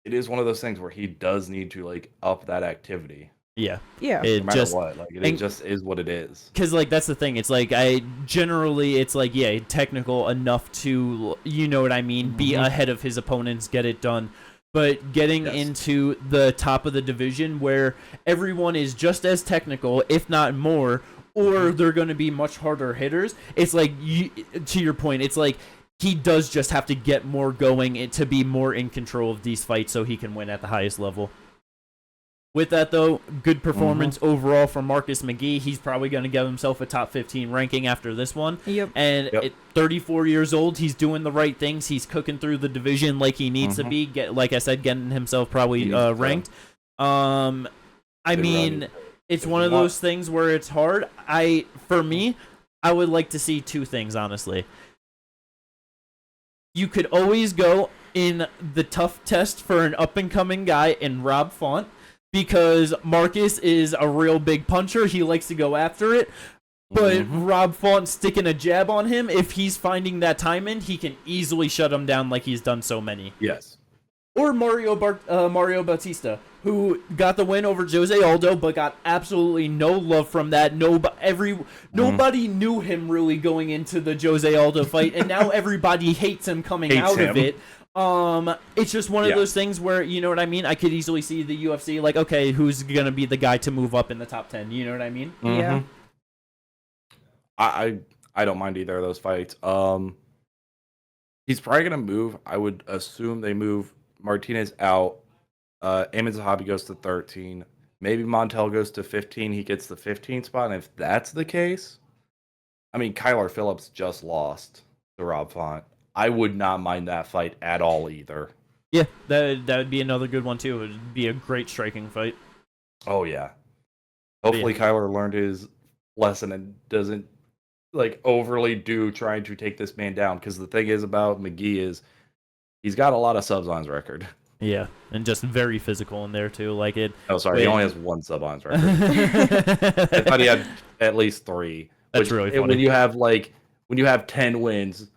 is one of those things where he does need to like up that activity. Yeah. No matter what, like it just is what it is. Because like that's the thing. It's like it's like technical enough to what I mean, be ahead of his opponents, get it done. But getting into the top of the division where everyone is just as technical, if not more, or they're going to be much harder hitters, it's like, to your point, it's like he does just have to get more going to be more in control of these fights so he can win at the highest level. With that, though, good performance overall from Marcus McGee. He's probably going to give himself a top 15 ranking after this one. Yep. And at 34 years old, he's doing the right things. He's cooking through the division like he needs to be. Like I said, getting himself probably ranked. I mean, it's one of those things where it's hard. For me, I would like to see two things, honestly. You could always go in the tough test for an up-and-coming guy in Rob Font, because Marcus is a real big puncher. He likes to go after it. But Rob Font sticking a jab on him, if he's finding that time in, he can easily shut him down like he's done so many. Yes. Or Mario Bautista, who got the win over Jose Aldo, but got absolutely no love from that. Nobody knew him really going into the Jose Aldo fight, and now everybody hates him coming out of it. It's just one of those things where, you know what I mean? I could easily see the UFC like, okay, who's going to be the guy to move up in the top 10? You know what I mean? Yeah. I don't mind either of those fights. He's probably going to move. I would assume they move Martinez out. Amin Zahabi goes to 13. Maybe Montel goes to 15. He gets the 15 spot. And if that's the case, I mean, Kyler Phillips just lost to Rob Font. I would not mind that fight at all either. Yeah, that would be another good one too. It would be a great striking fight. Oh, yeah. Hopefully Kyler learned his lesson and doesn't overly do trying to take this man down, because the thing is about McGee is he's got a lot of subs on his record. Yeah, and just very physical in there too. Oh, sorry, he only has one sub on his record. I thought he had at least 3. That's really funny. When you have 10 wins,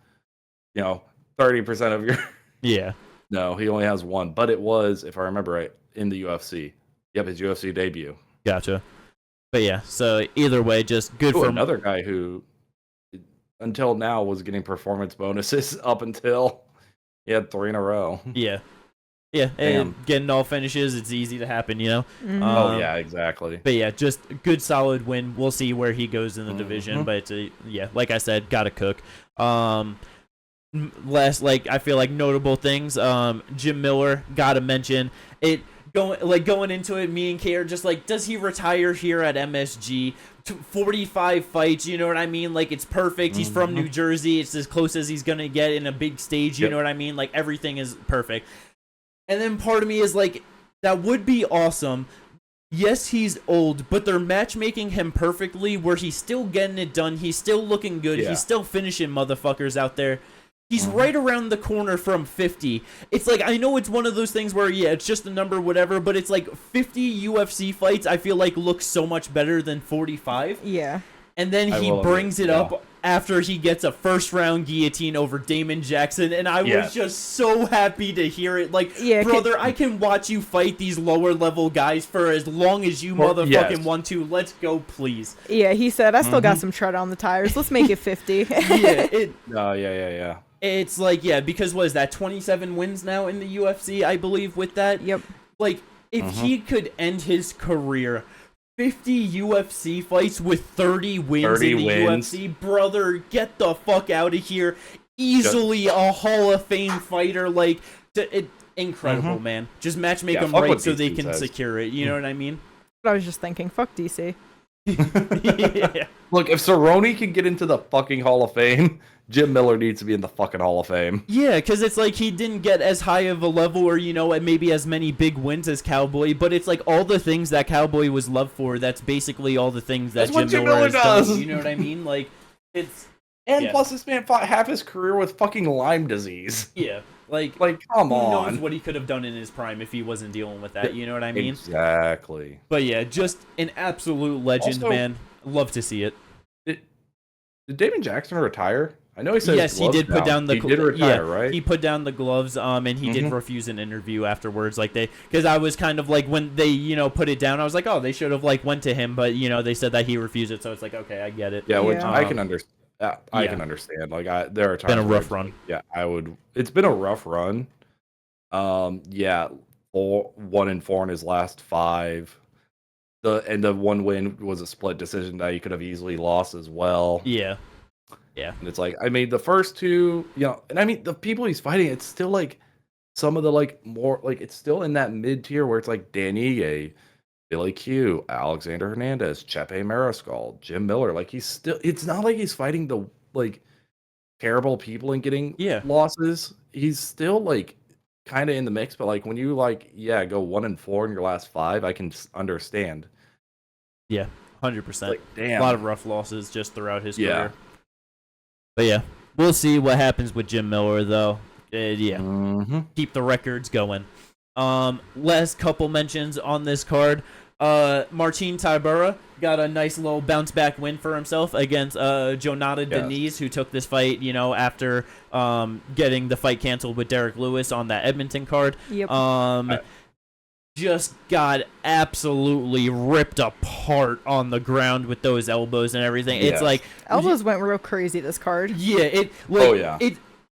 30% of your yeah. No, he only has 1, but it was, if I remember right, in the UFC. Yep, his UFC debut. Gotcha. But yeah, so either way, just good for another guy who, until now, was getting performance bonuses up until he had 3 in a row. Yeah. Yeah, and getting all finishes, it's easy to happen, you know? Oh, yeah, exactly. But yeah, just good, solid win. We'll see where he goes in the division. But yeah, like I said, gotta cook. Last, I feel like notable things. Jim Miller, gotta mention it. Going into it, me and Kay are just does he retire here at MSG? 45 fights, you know what I mean? It's perfect. He's from New Jersey. It's as close as he's gonna get in a big stage. You know what I mean? Everything is perfect. And then part of me is that would be awesome. Yes, he's old, but they're matchmaking him perfectly where he's still getting it done. He's still looking good. Yeah. He's still finishing motherfuckers out there. He's right around the corner from 50. It's I know it's one of those things where, yeah, it's just a number, whatever, but it's 50 UFC fights I feel look so much better than 45. Yeah. And then he brings it up after he gets a first-round guillotine over Damon Jackson, and I was just so happy to hear it. Brother, I can watch you fight these lower-level guys for as long as you motherfucking want to. Let's go, please. Yeah, he said, I still got some tread on the tires. Let's make it 50. Yeah. It's because what is that, 27 wins now in the UFC, I believe, with that? Yep. If he could end his career 50 UFC fights with 30 wins in the UFC, brother, get the fuck out of here. Easily a Hall of Fame fighter. Incredible, man. Just matchmake them right so they can secure it. You know what I mean? I was just thinking, fuck DC. Yeah. Look, if Cerrone can get into the fucking Hall of Fame, Jim Miller needs to be in the fucking Hall of Fame. Yeah, because it's he didn't get as high of a level or, maybe as many big wins as Cowboy, but it's all the things that Cowboy was loved for, that's basically all the things that Jim Miller does. You know what I mean? Plus this man fought half his career with fucking Lyme disease. Yeah. Come on. Who knows what he could have done in his prime if he wasn't dealing with that, you know what I mean? Exactly. But yeah, just an absolute legend, man. Love to see it. Did Damon Jackson retire? I know he said yes, he did put down the. He did retire, right? He put down the gloves, and he did refuse an interview afterwards. Because I was kind of when they, put it down, I was oh, they should have went to him, but they said that he refused it, so it's okay, I get it. Yeah, which I can understand. I can understand. There are times. Been a rough run. Yeah, I would. It's been a rough run. 1-4 in his last 5. The one win was a split decision that he could have easily lost as well. Yeah. Yeah. And it's the first 2, and the people he's fighting, it's still some of the more it's still in that mid tier where it's Dan Ige, Billy Q, Alexander Hernandez, Chepe Mariscal, Jim Miller. Like he's still. It's not like he's fighting the like terrible people and getting Yeah. losses. He's still like kind of in the mix. But like when you like go 1-4 in your last 5, I can understand. Yeah, 100%. Like damn, a lot of rough losses just throughout his yeah. career. But yeah, we'll see what happens with Jim Miller though. Yeah, keep the records going. Last couple mentions on this card. Marcin Tybura got a nice little bounce back win for himself against Jonata Deniz, who took this fight, after getting the fight canceled with Derek Lewis on that Edmonton card. Yep. Just got absolutely ripped apart on the ground with those elbows and everything. It's like elbows went real crazy this card. Yeah,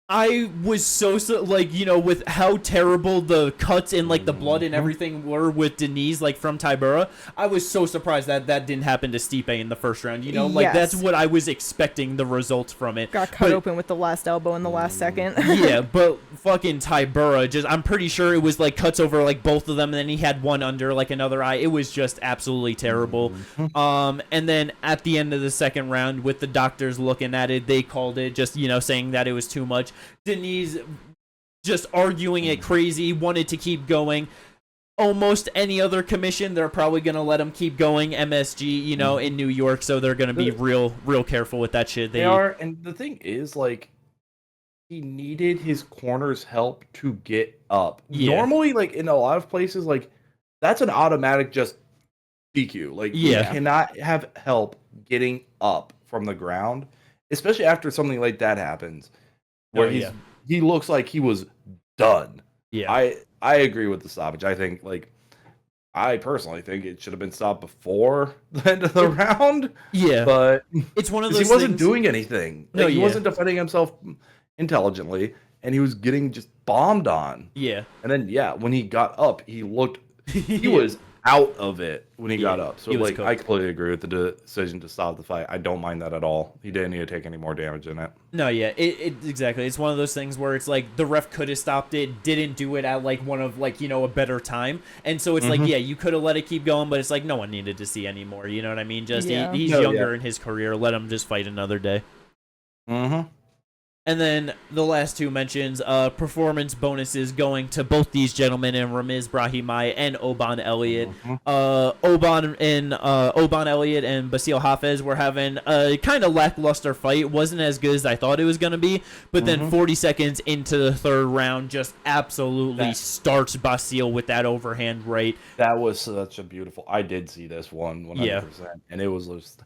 I was so with how terrible the cuts and like the blood and everything were with Deniz, like from Tybura, I was so surprised that didn't happen to Stipe in the first round. That's what I was expecting the results from it. Got cut open with the last elbow in the last second. Yeah, but fucking Tybura, I'm pretty sure it was like cuts over like both of them, and then he had one under like another eye. It was just absolutely terrible. And then at the end of the second round, with the doctors looking at it, they called it, just saying that it was too much. Deniz just arguing it crazy, wanted to keep going. Almost any other commission, they're probably going to let him keep going. MSG, in New York, so they're going to be real careful with that shit. They are, and the thing is, like, he needed his corner's help to get up. Yeah. Normally, like, in a lot of places, like, that's an automatic just DQ. Like, you cannot have help getting up from the ground, especially after something like that happens, where he looks like he was done. Yeah. I agree with the stoppage. I personally think it should have been stopped before the end of the round. Yeah. But it's one of those he wasn't doing anything. No, he wasn't defending himself intelligently, and he was getting just bombed on. Yeah. And then when he got up, he looked he was out of it when he got up. So like I completely agree with the decision to stop the fight. I don't mind that at all. He didn't need to take any more damage in it. No, yeah, exactly. It's one of those things where it's like the ref could have stopped it, didn't do it at like one of like a better time, and so it's like you could have let it keep going, but it's like no one needed to see anymore. You know what I mean? Just he's younger in his career. Let him just fight another day. And then the last two mentions, performance bonuses going to both these gentlemen, and Ramiz Brahimaj and Oban Elliott. Oban Elliott and Basil Hafez were having a kind of lackluster fight. It wasn't as good as I thought it was going to be, but then 40 seconds into the third round, just absolutely starts Basil with that overhand right. That was such a beautiful. I did see this one 100%, and it was just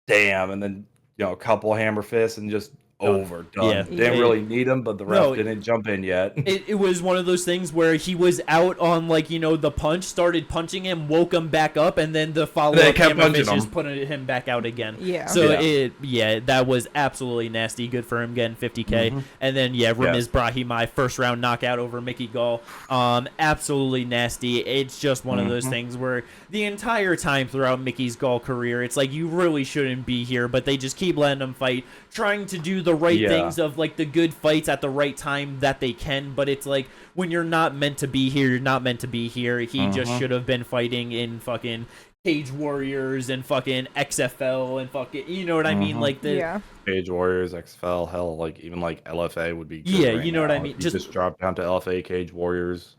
damn. And then a couple hammer fists and just overdone. Yeah. Didn't really need him, but the ref didn't jump in yet. It was one of those things where he was out on the punch, started punching him, woke him back up, and then the follow-up hammer fist just put him back out again. Yeah. So that was absolutely nasty. Good for him getting 50K. And then Ramiz Brahimaj first round knockout over Mickey Gall. Absolutely nasty. It's just one of those things where the entire time throughout Mickey's Gall career, it's like you really shouldn't be here, but they just keep letting him fight, trying to do the right things of like the good fights at the right time that they can, but it's like when you're not meant to be here, you're not meant to be here. He just should have been fighting in fucking Cage Warriors and fucking XFL and fucking, you know what I mean? Like Cage Warriors, XFL, hell, like even like LFA would be good you know what I mean? Just drop down to LFA, Cage Warriors.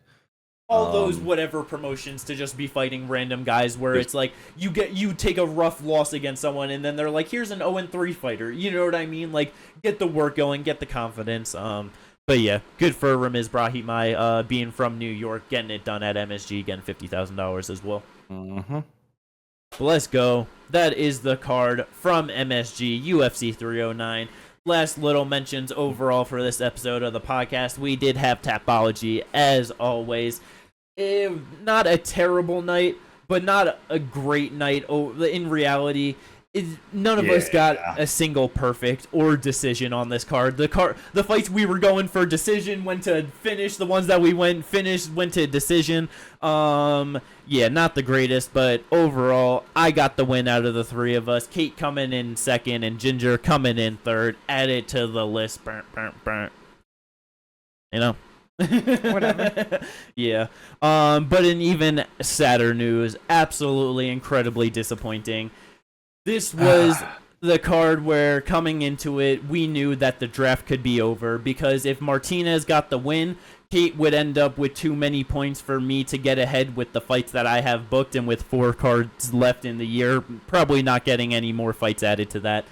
All those whatever promotions to just be fighting random guys where it's like you take a rough loss against someone and then they're like, here's an 0-3 fighter. You know what I mean? Like, get the work going, get the confidence. But yeah, good for Ramiz Brahimaj being from New York, getting it done at MSG, getting $50,000 as well. But let's go. That is the card from MSG, UFC 309. Last little mentions overall for this episode of the podcast. We did have Tapology, as always. Not a terrible night, but not a great night. In reality, none of us got a single perfect or decision on this card. The fights we were going for decision went to finish. The ones that we went to decision. Not the greatest, but overall, I got the win out of the three of us. Kate coming in second and Ginger coming in third. Add it to the list. Burnt. Whatever. Yeah. But in even sadder news, absolutely incredibly disappointing. This was the card where coming into it, we knew that the draft could be over because if Martinez got the win, Kate would end up with too many points for me to get ahead with the fights that I have booked, and with 4 cards left in the year, probably not getting any more fights added to that.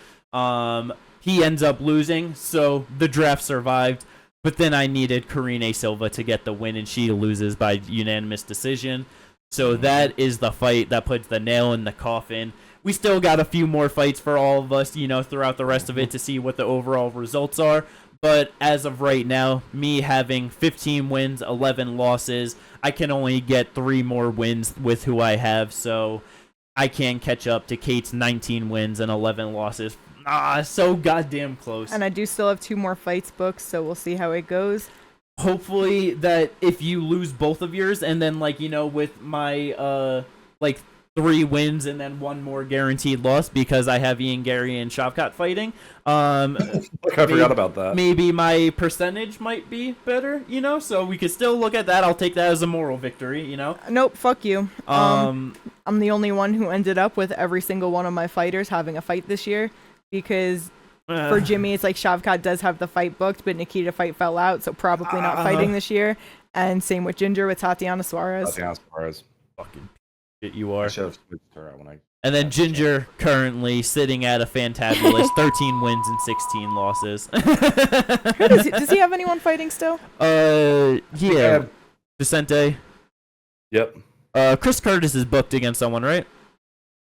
He ends up losing, so the draft survived. But then I needed Karine Silva to get the win, and she loses by unanimous decision. So that is the fight that puts the nail in the coffin. We still got a few more fights for all of us, throughout the rest of it to see what the overall results are. But as of right now, me having 15 wins, 11 losses, I can only get 3 more wins with who I have. So I can catch up to Kate's 19 wins and 11 losses. So goddamn close. And I do still have 2 more fights booked, so we'll see how it goes. Hopefully that if you lose both of yours, and then with my 3 wins and then 1 more guaranteed loss because I have Ian Gary and Shavkat fighting. I forgot about that. Maybe my percentage might be better, so we could still look at that. I'll take that as a moral victory, Nope, fuck you. I'm the only one who ended up with every single one of my fighters having a fight this year. Because for Jimmy, it's like Shavkat does have the fight booked, but Nikita fight fell out, so probably not fighting this year. And same with Ginger with Tatiana Suarez. Fucking shit you are. I should have switched her out when I... And then Ginger currently sitting at a fantabulous 13 wins and 16 losses. Does he have anyone fighting still? Yeah. Vicente. Yep. Chris Curtis is booked against someone, right?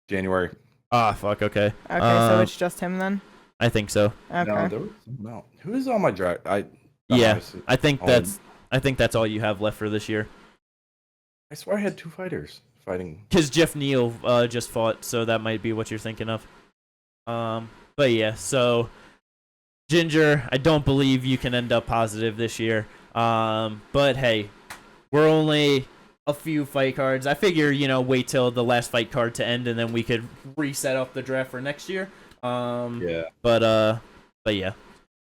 January. Fuck, okay. Okay, so it's just him then? I think so. Okay. No, there was someone else. Who is on my draft? I think that's all you have left for this year. I swear I had 2 fighters fighting. Because Jeff Neal just fought, so that might be what you're thinking of. But yeah, so Ginger, I don't believe you can end up positive this year. But hey, we're only a few fight cards. I figure, wait till the last fight card to end, and then we could reset up the draft for next year. Yeah. But yeah.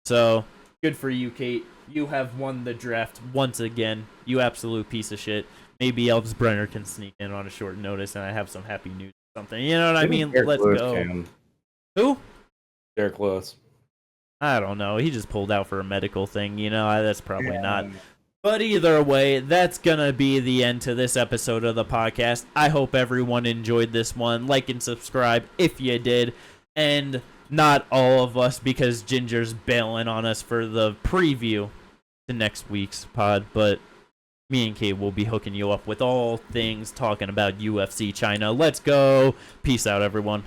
So good for you, Kate. You have won the draft once again. You absolute piece of shit. Maybe Elvis Brenner can sneak in on a short notice, and I have some happy news or something. You know what I mean? Let's go. Can. Who? Derek Lewis. I don't know. He just pulled out for a medical thing. That's probably not. But either way, that's going to be the end to this episode of the podcast. I hope everyone enjoyed this one. Like and subscribe if you did. And not all of us, because Ginger's bailing on us for the preview to next week's pod. But me and Kate will be hooking you up with all things talking about UFC China. Let's go. Peace out, everyone.